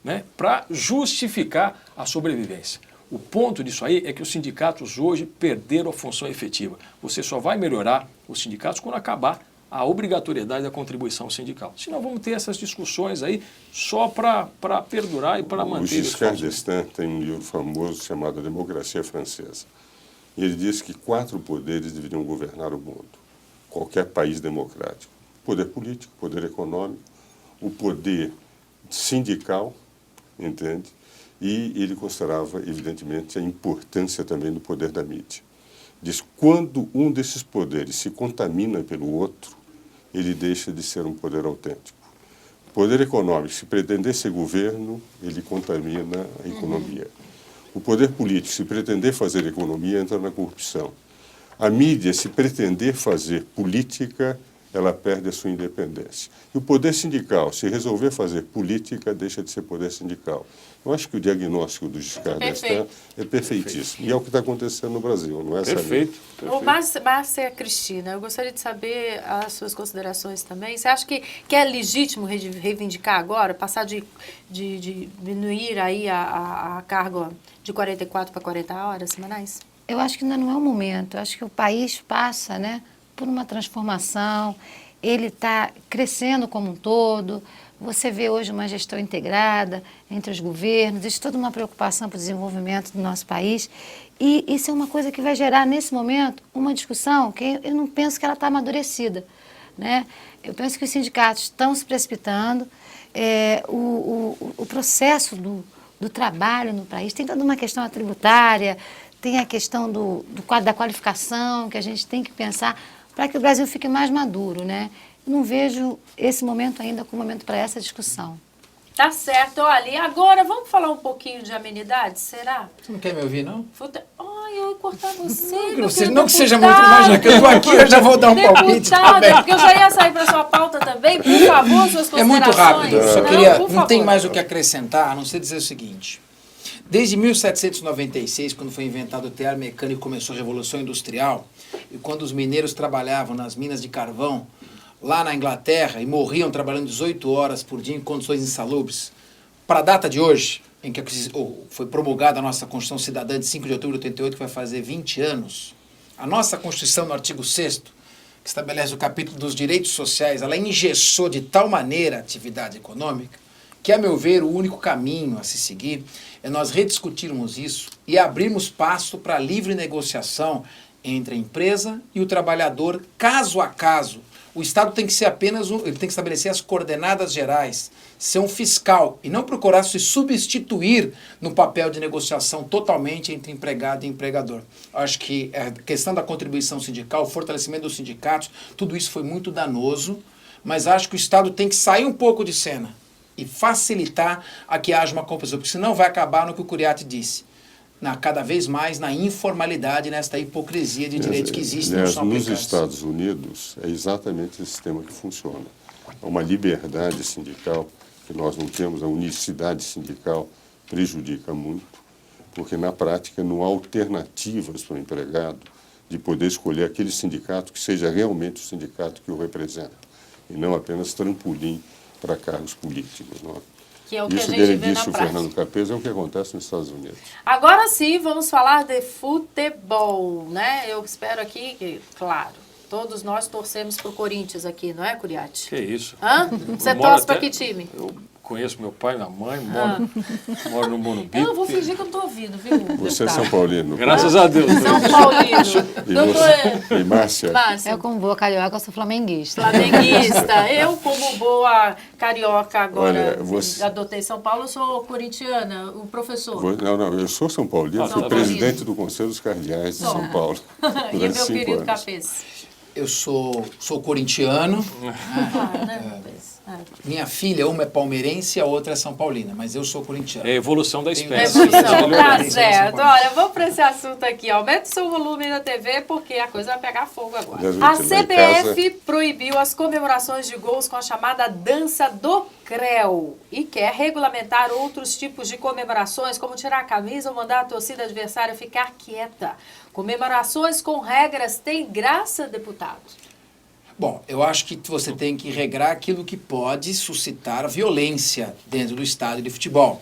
né? Para justificar a sobrevivência. O ponto disso aí é que os sindicatos hoje perderam a função efetiva. Você só vai melhorar os sindicatos quando acabar a obrigatoriedade da contribuição sindical. Senão vamos ter essas discussões aí só para perdurar e para manter... O Giscard d'Estaing tem um livro famoso chamado A Democracia Francesa. E ele diz que 4 poderes deveriam governar o mundo. Qualquer país democrático. O poder político, o poder econômico, o poder sindical, entende? E ele considerava, evidentemente, a importância também do poder da mídia. Diz que quando um desses poderes se contamina pelo outro, ele deixa de ser um poder autêntico. O poder econômico, se pretender ser governo, ele contamina a economia. O poder político, se pretender fazer economia, entra na corrupção. A mídia, se pretender fazer política, ela perde a sua independência. E o poder sindical, se resolver fazer política, deixa de ser poder sindical. Eu acho que o diagnóstico do Giscard d'Estaing é perfeitíssimo. E é o que está acontecendo no Brasil, não é, Samir? Perfeito. Ô, Márcia Cristina, eu gostaria de saber as suas considerações também. Você acha que é legítimo reivindicar agora, passar de diminuir aí a carga de 44 para 40 horas semanais? Eu acho que ainda não é o momento. Eu acho que o país passa, né, por uma transformação, ele está crescendo como um todo. Você vê hoje uma gestão integrada entre os governos, existe toda uma preocupação para o desenvolvimento do nosso país. E isso é uma coisa que vai gerar, nesse momento, uma discussão que eu não penso que ela está amadurecida, né? Eu penso que os sindicatos estão se precipitando, o processo do trabalho no país, tem toda uma questão tributária, tem a questão da qualificação, que a gente tem que pensar para que o Brasil fique mais maduro, né? Eu não vejo esse momento ainda como momento para essa discussão. Tá certo. Olha, e agora vamos falar um pouquinho de amenidades, será? Você não quer me ouvir, não? Ai, eu ia cortar você, não que seja muito, imagina que eu estou aqui, eu já vou dar um palpite também. Porque eu já ia sair para sua pauta também. Por favor, suas considerações. É muito rápido, eu só queria, não tem mais o que acrescentar, a não ser dizer o seguinte. Desde 1796, quando foi inventado o tear mecânico, começou a Revolução Industrial, e quando os mineiros trabalhavam nas minas de carvão, lá na Inglaterra, e morriam trabalhando 18 horas por dia em condições insalubres, para a data de hoje, em que foi promulgada a nossa Constituição Cidadã de 5 de outubro de 88, que vai fazer 20 anos, a nossa Constituição, no artigo 6º, que estabelece o capítulo dos direitos sociais, ela engessou de tal maneira a atividade econômica, que, a meu ver, o único caminho a se seguir é nós rediscutirmos isso e abrirmos passo para a livre negociação entre a empresa e o trabalhador, caso a caso. O Estado tem que ser ele tem que estabelecer as coordenadas gerais, ser um fiscal e não procurar se substituir no papel de negociação totalmente entre empregado e empregador. Acho que a questão da contribuição sindical, o fortalecimento dos sindicatos, tudo isso foi muito danoso, mas acho que o Estado tem que sair um pouco de cena e facilitar a que haja uma composição, porque senão vai acabar no que o Curiati disse, cada vez mais na informalidade, nesta hipocrisia de direitos que existem. Aliás, nos Estados Unidos é exatamente esse sistema que funciona. Há uma liberdade sindical que nós não temos, a unicidade sindical prejudica muito, porque na prática não há alternativas para o empregado de poder escolher aquele sindicato que seja realmente o sindicato que o representa, e não apenas trampolim para cargos políticos. Não é? Que é o que Isso a gente dele vê na disse o prática. Fernando Capês, é o que acontece nos Estados Unidos. Agora sim, vamos falar de futebol, né? Eu espero aqui que, claro, todos nós torcemos pro Corinthians aqui, não é, Curiati? Que isso. Hã? Você torce para que time? Eu conheço meu pai e minha mãe, moro no Morumbi. Eu vou fingir que eu não tô ouvindo, viu? Você é São Paulino. Graças a Deus. São Paulino. E Márcia? Eu, como boa carioca, sou flamenguista. Flamenguista. Eu, como boa carioca agora, Olha, adotei São Paulo, eu sou corintiana, o professor. Não, eu sou São Paulino, fui presidente do Conselho dos Cardeais de São Paulo. E meu querido Capês? Eu sou corintiano. Minha filha, uma é palmeirense e a outra é São Paulina, mas eu sou corintiano. É a evolução da espécie. Tá certo. Olha, vamos para esse assunto aqui. Aumenta o seu volume na TV, porque a coisa vai pegar fogo agora. A CBF proibiu as comemorações de gols com a chamada dança do CREO e quer regulamentar outros tipos de comemorações, como tirar a camisa ou mandar a torcida adversária ficar quieta. Comemorações com regras têm graça, deputado? Bom, eu acho que você tem que regrar aquilo que pode suscitar violência dentro do estádio de futebol.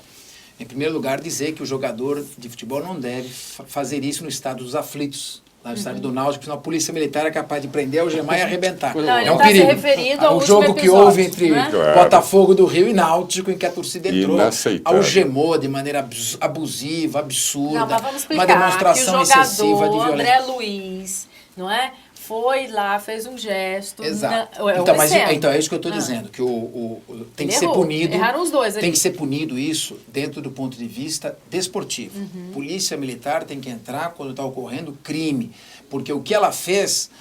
Em primeiro lugar, dizer que o jogador de futebol não deve fazer isso no estádio dos aflitos, lá no estádio do Náutico, senão a polícia militar é capaz de prender, algemar e arrebentar. Não, ele é um está se perigo. referindo ao o jogo que houve entre Botafogo do Rio e Náutico, em que a torcida entrou, algemou de maneira abusiva, absurda, não, mas vamos explicar, uma demonstração excessiva de violência. André Luiz, não é? Foi lá, fez um gesto. Exato. Então é isso que eu estou dizendo, que tem que ser punido. Erraram os dois ali. Tem que ser punido isso dentro do ponto de vista desportivo. Polícia Militar tem que entrar quando está ocorrendo crime, porque o que ela fez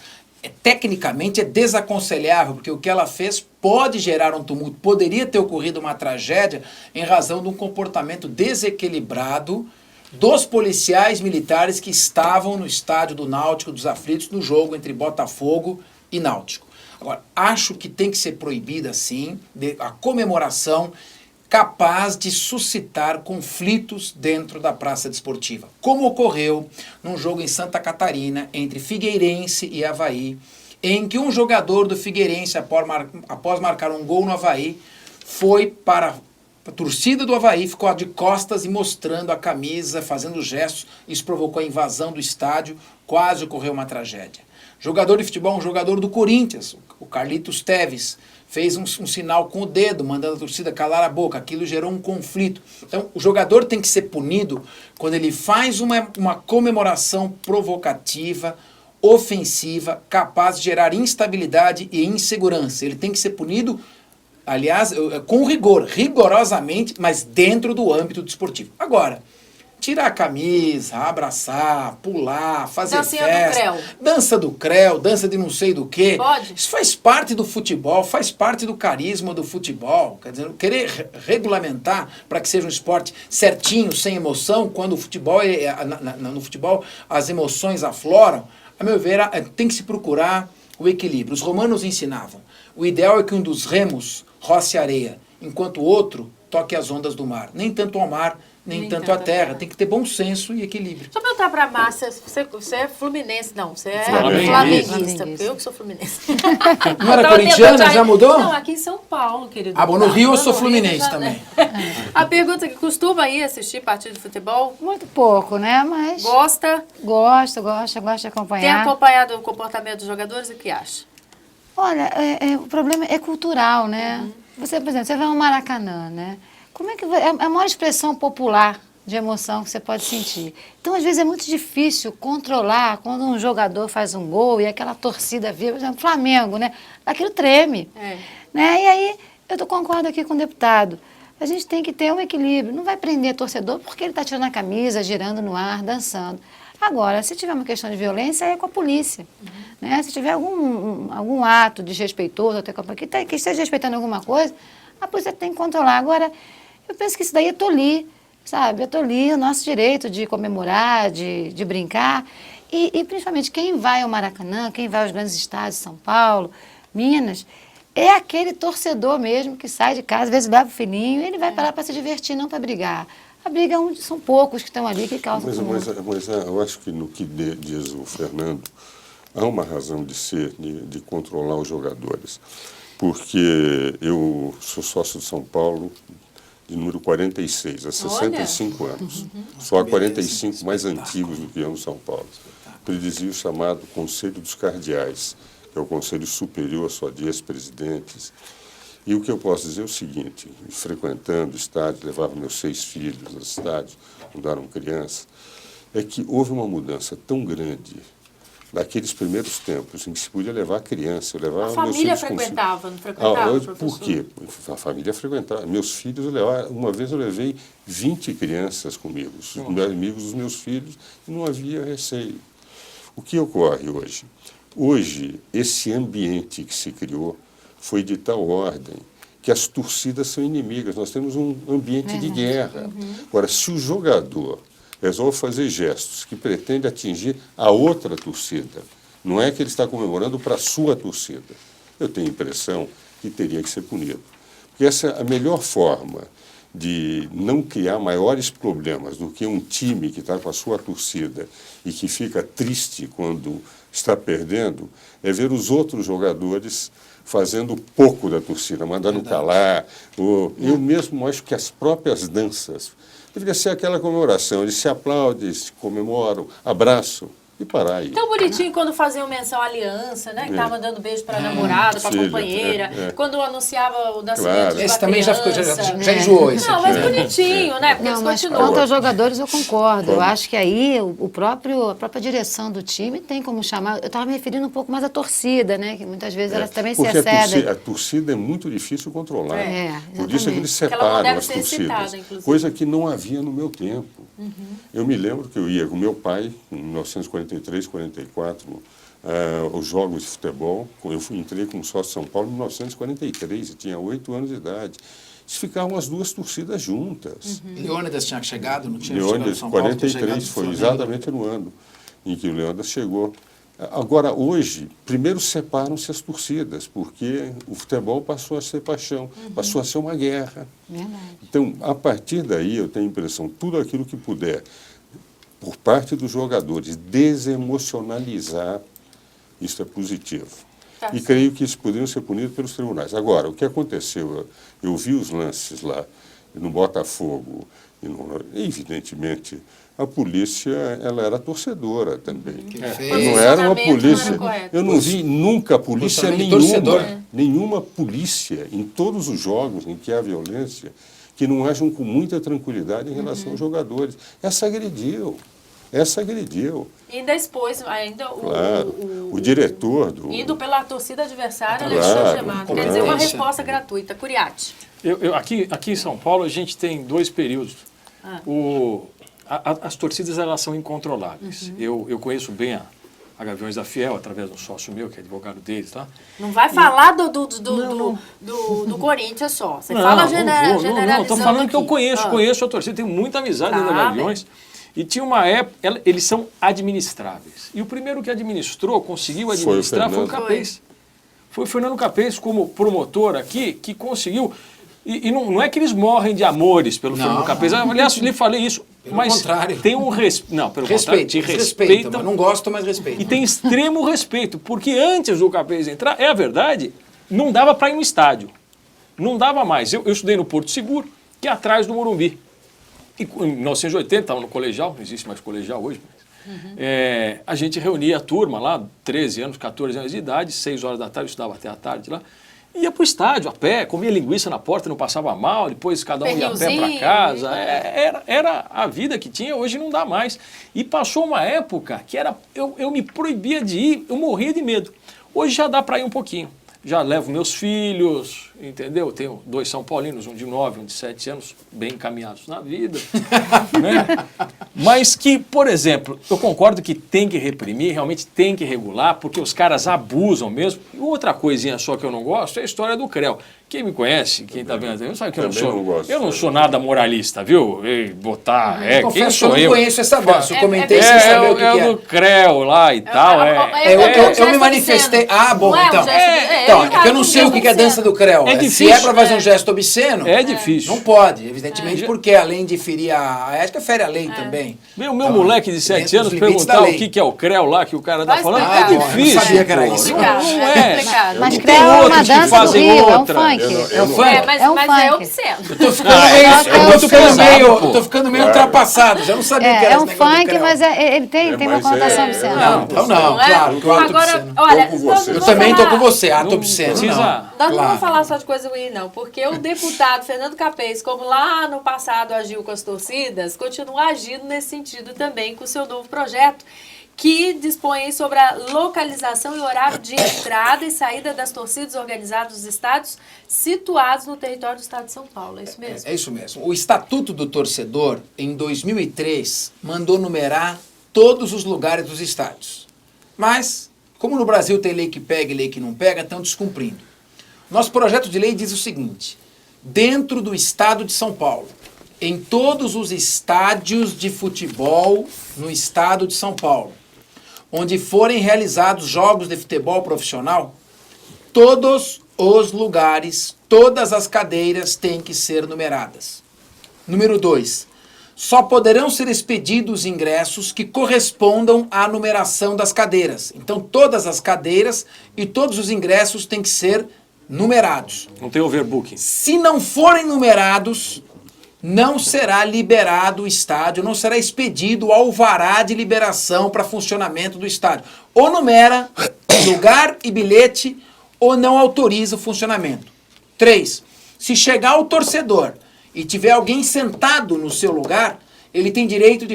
tecnicamente é desaconselhável, porque o que ela fez pode gerar um tumulto, poderia ter ocorrido uma tragédia em razão de um comportamento desequilibrado dos policiais militares que estavam no estádio do Náutico dos Aflitos no jogo entre Botafogo e Náutico. Agora, acho que tem que ser proibida, sim, a comemoração capaz de suscitar conflitos dentro da praça desportiva, como ocorreu num jogo em Santa Catarina entre Figueirense e Avaí, em que um jogador do Figueirense, após marcar um gol no Avaí, foi para a torcida do Avaí, ficou de costas e mostrando a camisa, fazendo gestos. Isso provocou a invasão do estádio, quase ocorreu uma tragédia. Jogador de futebol, um jogador do Corinthians, o Carlitos Teves, fez um sinal com o dedo, mandando a torcida calar a boca. Aquilo gerou um conflito. Então, o jogador tem que ser punido quando ele faz uma comemoração provocativa, ofensiva, capaz de gerar instabilidade e insegurança. Ele tem que ser punido, aliás, com rigor, rigorosamente, mas dentro do âmbito desportivo. Agora, tirar a camisa, abraçar, pular, fazer Dancinha festa, do creu. dança do creu, dança de não sei do quê. Pode? Isso faz parte do futebol, faz parte do carisma do futebol. Quer dizer, querer regulamentar para que seja um esporte certinho, sem emoção, quando o futebol no futebol as emoções afloram, a meu ver, tem que se procurar o equilíbrio. Os romanos ensinavam, o ideal é que um dos remos roce areia, enquanto o outro toque as ondas do mar. Nem tanto ao mar, nem tanto à terra. Tem que ter bom senso e equilíbrio. Deixa eu perguntar pra Márcia, você é fluminense, não, você é Flamenguista. flamenguista. Eu que sou fluminense. Não era corintiana, já mudou? Não, aqui em São Paulo, querido. Ah, bom, no Rio eu sou No fluminense Rio, também. A pergunta é que costuma ir assistir partido de futebol? Muito pouco, né? Mas Gosta? gosto de acompanhar. Tem acompanhado o comportamento dos jogadores e o que acha? Olha, o problema é cultural, né? Você, por exemplo, você vai ao Maracanã, né? Como é que é a maior expressão popular de emoção que você pode sentir? Então, às vezes, é muito difícil controlar quando um jogador faz um gol e aquela torcida viva, por exemplo, Flamengo, né? Aquilo treme. Né? E aí, eu concordo aqui com o deputado. A gente tem que ter um equilíbrio. Não vai prender torcedor porque ele está tirando a camisa, girando no ar, dançando. Agora, se tiver uma questão de violência, é com a polícia. Né? Se tiver algum ato desrespeitoso, até que esteja respeitando alguma coisa, a polícia tem que controlar. Agora, eu penso que isso daí é tolir, sabe? É tolir o nosso direito de comemorar, de brincar. E principalmente quem vai ao Maracanã, quem vai aos grandes estádios, São Paulo, Minas, é aquele torcedor mesmo que sai de casa, às vezes leva o filhinho, e ele vai parar para se divertir, não para brigar. A briga são poucos que estão ali que causam mas eu acho que no que diz o Fernando, há uma razão de ser, de controlar os jogadores. Porque eu sou sócio de São Paulo de número 46, há 65 anos. Só há 45 mais antigos do que eu no São Paulo. Presidia o chamado Conselho dos Cardeais, que é o conselho superior só de ex-presidentes. E o que eu posso dizer é o seguinte, frequentando estádios, levava meus 6 filhos aos estádios, quando eram crianças, é que houve uma mudança tão grande naqueles primeiros tempos em que se podia levar a criança. Eu levava a família frequentava, não frequentava, por quê? A família frequentava. Meus filhos, uma vez eu levei 20 crianças comigo, os amigos dos meus filhos, e não havia receio. O que ocorre hoje? Hoje, esse ambiente que se criou foi de tal ordem que as torcidas são inimigas. Nós temos um ambiente de guerra. Agora, se o jogador resolve fazer gestos que pretendem atingir a outra torcida, não é que ele está comemorando para a sua torcida. Eu tenho a impressão que teria que ser punido. Porque essa é a melhor forma de não criar maiores problemas do que um time que está com a sua torcida e que fica triste quando está perdendo, é ver os outros jogadores fazendo pouco da torcida, mandando calar. Eu mesmo acho que as próprias danças deveria ser aquela comemoração, eles se aplaudem, se comemoram, abraçam e parar aí. Tão bonitinho quando faziam menção à aliança, né? Que tava mandando beijo para a namorada, para a companheira. Quando anunciava o nascimento de esse uma também criança, já enjoou esse. Não, mas bonitinho, né? Porque eles mas continuam. quanto aos jogadores, eu concordo. Eu acho que aí a própria direção do time tem como chamar. Eu estava me referindo um pouco mais à torcida, né? Que muitas vezes elas também se excedem. A torcida é muito difícil controlar. Por isso é que eles Porque ela não separam deve as ser torcidas. excitada, Coisa que não havia no meu tempo. Eu me lembro que eu ia com meu pai, em 1943, 44, os jogos de futebol. Eu entrei como sócio de São Paulo em 1943, eu tinha 8 anos de idade. Ficavam as duas torcidas juntas. Leônidas tinha chegado, não tinha Leônidas, chegado em São Paulo, 43, foi exatamente no ano em que o Leônidas chegou. Agora, hoje, primeiro separam-se as torcidas, porque o futebol passou a ser paixão, passou a ser uma guerra. Verdade. Então, a partir daí, eu tenho a impressão, tudo aquilo que puder, por parte dos jogadores, desemocionalizar, isso é positivo. E creio que isso poderiam ser punidos pelos tribunais. Agora, o que aconteceu, eu vi os lances lá no Botafogo, evidentemente, a polícia ela era torcedora também. Não era uma polícia. Eu não vi nunca polícia nenhuma polícia em todos os jogos em que há violência que não ajam com muita tranquilidade em relação aos jogadores. Essa agrediu. E ainda expôs, O diretor do... Indo pela torcida adversária, Alexandre Gemato. Quer dizer, uma resposta gratuita. Curiati. Aqui em São Paulo, a gente tem 2 períodos. As torcidas, elas são incontroláveis. Eu conheço bem a Gaviões da Fiel, através de um sócio meu, que é advogado deles, tá? Não vai falar do Corinthians só. Você fala generalizando. Não, estou falando que eu conheço a torcida, tenho muita amizade da Gaviões. E tinha uma época, eles são administráveis. E o primeiro que administrou, conseguiu administrar, foi o Capês. Foi o Fernando Capês, como promotor aqui, que conseguiu. E não é que eles morrem de amores pelo Fernando Capês. Aliás, lhe falei isso. Pelo mas contrário. Tem um respeito. Não, pelo contrário, te respeitam. Mas não gosto, mas respeito. E tem extremo respeito, porque antes do Capês entrar, é a verdade, não dava para ir no estádio. Não dava mais. Eu estudei no Porto Seguro, que é atrás do Morumbi. E em 1980, estava no colegial, não existe mais colegial hoje, mas a gente reunia a turma lá, 13 anos, 14 anos de idade, 6 horas da tarde, eu estudava até a tarde lá, ia para o estádio a pé, comia linguiça na porta, não passava mal, depois cada um ia a pé para casa. Era a vida que tinha, hoje não dá mais. E passou uma época que eu me proibia de ir, eu morria de medo. Hoje já dá para ir um pouquinho. Já levo meus filhos, entendeu? Tenho 2 São Paulinos, um de 9, um de 7 anos, bem encaminhados na vida. Né? Mas que, por exemplo, eu concordo que tem que reprimir, realmente tem que regular, porque os caras abusam mesmo. E outra coisinha só que eu não gosto é a história do CREL. Quem me conhece, quem está vendo, sabe que eu não sou nada moralista, viu? Botar, quem sou eu? Eu não conheço essa dança, eu comentei sem saber o que é. É o do CREL lá e tal. Eu me manifestei. Bom, então. Então, eu não sei o que é dança do CREL. É difícil. Se é para fazer um gesto obsceno, é difícil. Não pode, evidentemente, porque além de ferir a ética, fere a lei também. Meu moleque de 7 anos perguntar o que é o CREL lá que o cara está falando, é difícil. Eu não sabia que era isso. Não é. Mas CREL é uma dança do Rio, é um funk. É um funk? Mas é obsceno. Eu tô ficando meio ultrapassado, já não sabia que era esse negócio do CREL. Mas ele tem uma conotação obscena. Não, claro, que o ato obsceno. Olha, eu também estou com você, ato obsceno. Nós não vamos falar só de coisa ruim, não, porque o deputado Fernando Capês, como lá no passado agiu com as torcidas, continua agindo nesse sentido também com o seu novo projeto, que dispõe sobre a localização e horário de entrada e saída das torcidas organizadas dos estádios situados no território do estado de São Paulo. É isso mesmo? É isso mesmo. O Estatuto do Torcedor, em 2003, mandou numerar todos os lugares dos estádios. Mas, como no Brasil tem lei que pega e lei que não pega, estão descumprindo. Nosso projeto de lei diz o seguinte: dentro do estado de São Paulo, em todos os estádios de futebol no estado de São Paulo, onde forem realizados jogos de futebol profissional, todos os lugares, todas as cadeiras têm que ser numeradas. Número 2. Só poderão ser expedidos ingressos que correspondam à numeração das cadeiras. Então, todas as cadeiras e todos os ingressos têm que ser numerados. Não tem overbooking. Se não forem numerados, não será liberado o estádio, não será expedido o alvará de liberação para funcionamento do estádio. Ou numera lugar e bilhete, ou não autoriza o funcionamento. 3. Se chegar o torcedor e tiver alguém sentado no seu lugar, ele tem direito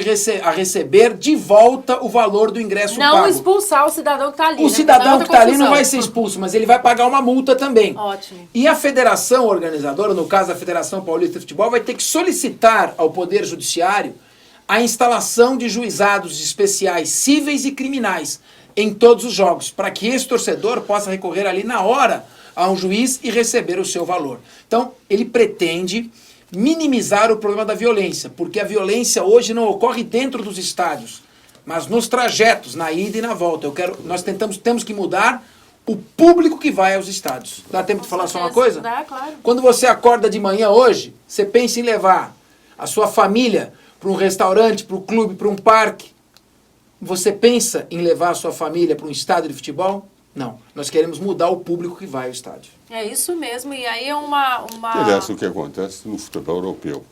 a receber de volta o valor do ingresso pago. Não expulsar o cidadão que está ali. O cidadão que está ali não vai ser expulso, mas ele vai pagar uma multa também. Ótimo. E a federação organizadora, no caso a Federação Paulista de Futebol, vai ter que solicitar ao Poder Judiciário a instalação de juizados especiais cíveis e criminais em todos os jogos, para que esse torcedor possa recorrer ali na hora a um juiz e receber o seu valor. Então, ele pretende minimizar o problema da violência, porque a violência hoje não ocorre dentro dos estádios. mas nos trajetos, na ida e na volta. Nós temos que mudar o público que vai aos estádios. Dá tempo de falar só uma coisa? Dá, claro. Quando você acorda de manhã hoje, você pensa em levar a sua família para um restaurante, para um clube, para um parque. Você pensa em levar a sua família para um estádio de futebol? Não. Nós queremos mudar o público que vai ao estádio. É isso mesmo. E aí é uma... Aliás, o que acontece no futebol europeu.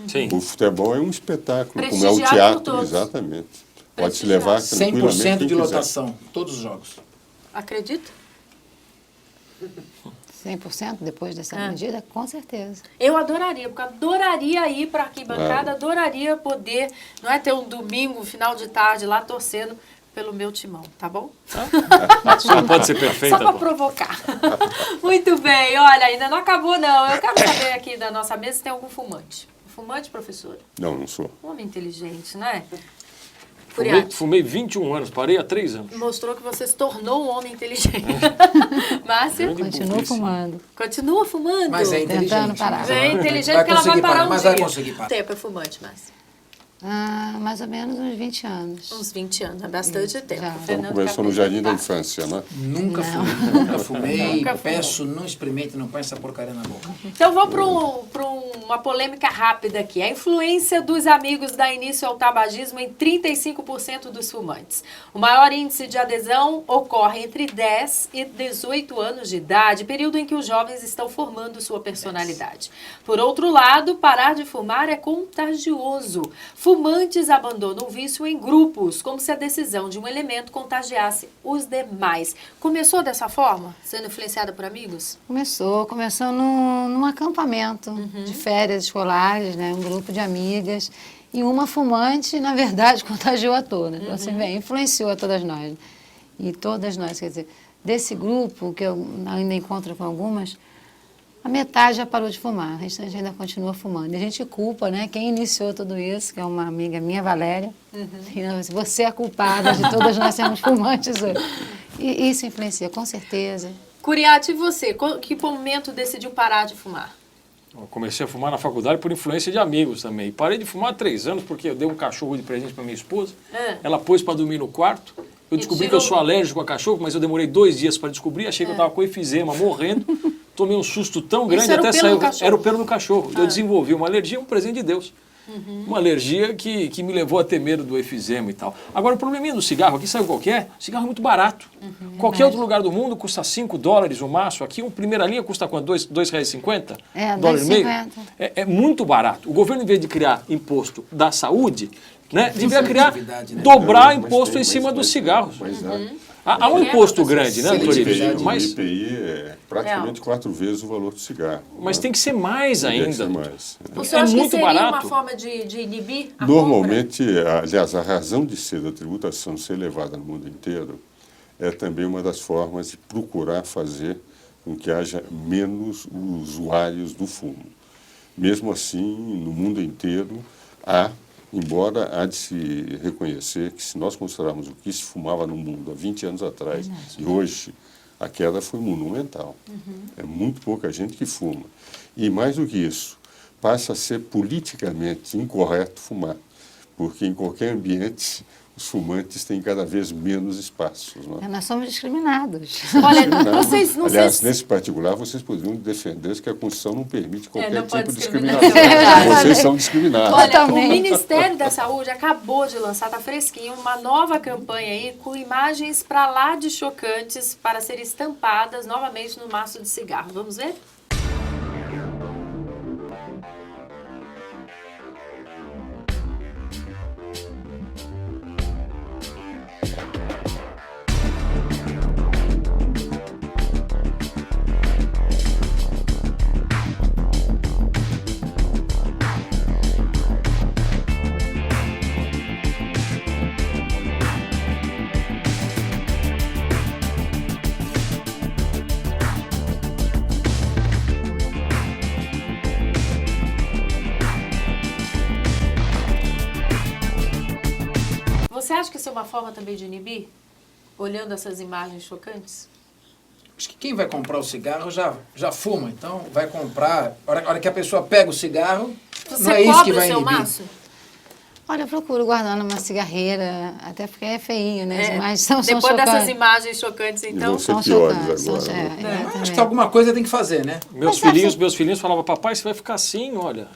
Sim. O futebol é um espetáculo, como é o Prestigiado por teatro, todos. exatamente. Pode se levar tranquilamente 100% quem de quiser. lotação, todos os jogos. Acredita? 100% depois dessa medida? Com certeza. Eu adoraria, porque adoraria ir para a arquibancada, adoraria poder, não é, ter um domingo, final de tarde lá torcendo pelo meu timão, tá bom? Só pode ser perfeita. Só para provocar. Muito bem, olha, ainda não acabou não. Eu quero saber aqui da nossa mesa se tem algum fumante. Fumante, professor? Não, não sou. Um homem inteligente, né? Fumei 21 anos, parei há 3 anos. Mostrou que você se tornou um homem inteligente. Márcia? Continua fumando. Continua fumando? Mas é inteligente. Tentando parar. É inteligente porque ela vai parar mas dia. vai conseguir parar. Tempo é fumante, Márcia? Mais ou menos uns 20 anos. Uns 20 anos, é bastante tempo. Já. Então começou no jardim da infância, né? Nunca fumei, peço, não experimente, não põe essa porcaria na boca. Então vou para uma polêmica rápida aqui. A influência dos amigos dá início ao tabagismo em 35% dos fumantes. O maior índice de adesão ocorre entre 10 e 18 anos de idade, período em que os jovens estão formando sua personalidade. Por outro lado, parar de fumar é contagioso. Fumantes abandonam o vício em grupos, como se a decisão de um elemento contagiasse os demais. Começou dessa forma, sendo influenciada por amigos? Começou num acampamento de férias escolares, né? Um grupo de amigas. E uma fumante, na verdade, contagiou a todas. Então, assim, influenciou a todas nós. E todas nós, quer dizer, desse grupo, que eu ainda encontro com algumas, a metade já parou de fumar, o restante ainda continua fumando. E a gente culpa, né, quem iniciou tudo isso, que é uma amiga minha, Valéria. E você é a culpada de todas nós sermos fumantes hoje. E isso influencia, com certeza. Curiati, e você? Que momento decidiu parar de fumar? Eu comecei a fumar na faculdade por influência de amigos também. Parei de fumar há 3 anos porque eu dei um cachorro de presente para minha esposa. Ela pôs para dormir no quarto. Eu descobri que eu sou alérgico a cachorro, mas eu demorei 2 dias para descobrir. Achei que eu estava com efizema, morrendo. Tomei um susto tão grande, até saiu. Era o pelo do cachorro. Eu desenvolvi uma alergia, um presente de Deus. Uma alergia que me levou a ter medo do efizema e tal. Agora, o probleminha do cigarro aqui, sabe qual que é? O cigarro é muito barato. Qualquer outro lugar do mundo custa $5 o maço. Aqui, primeira linha custa quanto? R$2,50? $2,50. É muito barato. O governo, em vez de criar imposto da saúde, né, devia criar, dobrar imposto em cima dos cigarros. Há um imposto grande, né, Toribio? O IPI é praticamente 4 vezes o valor do cigarro. Mas tem que ser mais ainda. Tem que ser mais. O senhor acha que seria uma forma de inibir a Normalmente, aliás, a razão de ser da tributação ser elevada no mundo inteiro é também uma das formas de procurar fazer com que haja menos usuários do fumo. Mesmo assim, no mundo inteiro, embora há de se reconhecer que se nós considerarmos o que se fumava no mundo há 20 anos atrás e hoje, a queda foi monumental. É muito pouca gente que fuma. E mais do que isso, passa a ser politicamente incorreto fumar, porque em qualquer ambiente os fumantes têm cada vez menos espaços. Não é? Nós somos discriminados. Olha, vocês não Aliás, sei nesse particular, vocês poderiam defender que a Constituição não permite qualquer não tipo de discriminação. discriminação. Vocês são discriminados. Olha, o Ministério da Saúde acabou de lançar, tá fresquinho, uma nova campanha aí com imagens para lá de chocantes para serem estampadas novamente no maço de cigarro. Vamos ver? Você acha que isso é uma forma também de inibir? Olhando essas imagens chocantes? Acho que quem vai comprar o cigarro já fuma, então vai comprar. A hora que a pessoa pega o cigarro, Você não é isso que vai o seu inibir. maço? Olha, eu procuro guardar numa cigarreira, até porque é feinho, né? As imagens são Depois chocantes. dessas imagens chocantes, então... São piores agora. Acho que alguma coisa tem que fazer, né? Meus filhinhos falavam, papai, você vai ficar assim, olha.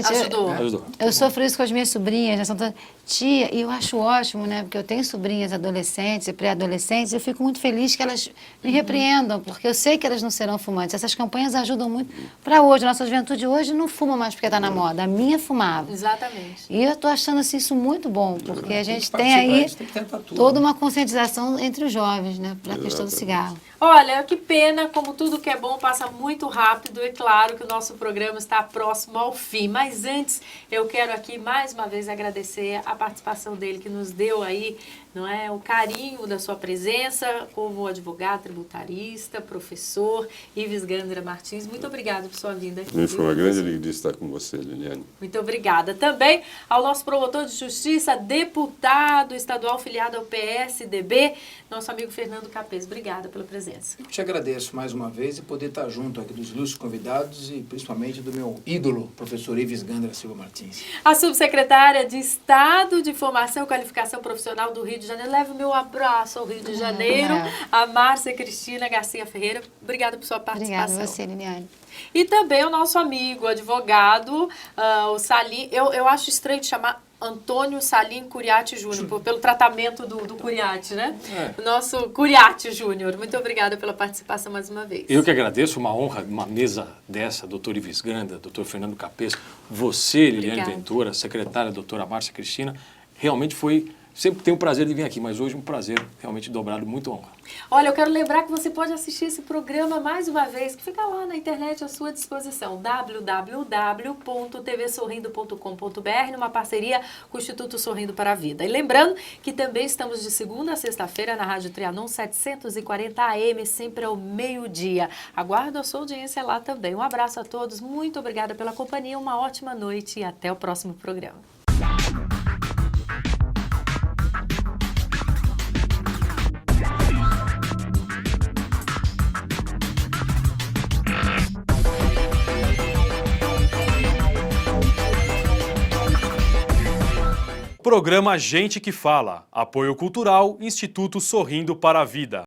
Ajudou. Eu sofro isso com as minhas sobrinhas, né? São todas, tia, e eu acho ótimo, né? Porque eu tenho sobrinhas adolescentes e pré-adolescentes, eu fico muito feliz que elas me repreendam, porque eu sei que elas não serão fumantes. Essas campanhas ajudam muito para hoje. Nossa juventude hoje não fuma mais porque está na moda. A minha fumava. Exatamente. E eu estou achando assim, isso muito bom, porque a gente tem aí toda uma conscientização entre os jovens, né? Para a questão do cigarro. Olha, que pena, como tudo que é bom passa muito rápido. É claro que o nosso programa está próximo ao fim. Mas antes, eu quero aqui mais uma vez agradecer a participação dele, que nos deu aí, não é, o carinho da sua presença como advogado tributarista, professor, Ives Gandra Martins. Muito obrigada por sua vinda aqui. Foi uma grande alegria estar com você, Liliane. Muito obrigada. Também ao nosso promotor de justiça, deputado estadual filiado ao PSDB, nosso amigo Fernando Capês. Obrigada pela presença. Eu te agradeço mais uma vez e poder estar junto aqui dos ilustres convidados e principalmente do meu ídolo, professor Ives Gandra Silva Martins. A subsecretária de Estado de Formação e Qualificação Profissional do Rio de Janeiro, leva o meu abraço ao Rio de Janeiro, a Márcia Cristina Garcia Ferreira. Obrigada por sua participação. Obrigada a você, Liliane. E também o nosso amigo, advogado, o Salim, eu acho estranho de chamar Antônio Salim Curiati Júnior, pelo tratamento do Curiati, né? O nosso Curiati Júnior. Muito obrigada pela participação mais uma vez. Eu que agradeço, uma honra, uma mesa dessa, doutor Ives Gandra, doutor Fernando Capês, você, Liliane Ventura, secretária, doutora Márcia Cristina, realmente foi... Sempre tenho o prazer de vir aqui, mas hoje um prazer realmente dobrado, muito honra. Olha, eu quero lembrar que você pode assistir esse programa mais uma vez, que fica lá na internet à sua disposição, www.tvsorrindo.com.br, numa parceria com o Instituto Sorrindo para a Vida. E lembrando que também estamos de segunda a sexta-feira na Rádio Trianon 740 AM, sempre ao meio-dia. Aguardo a sua audiência lá também. Um abraço a todos, muito obrigada pela companhia, uma ótima noite e até o próximo programa. Programa Gente que Fala. Apoio Cultural, Instituto Sorrindo para a Vida.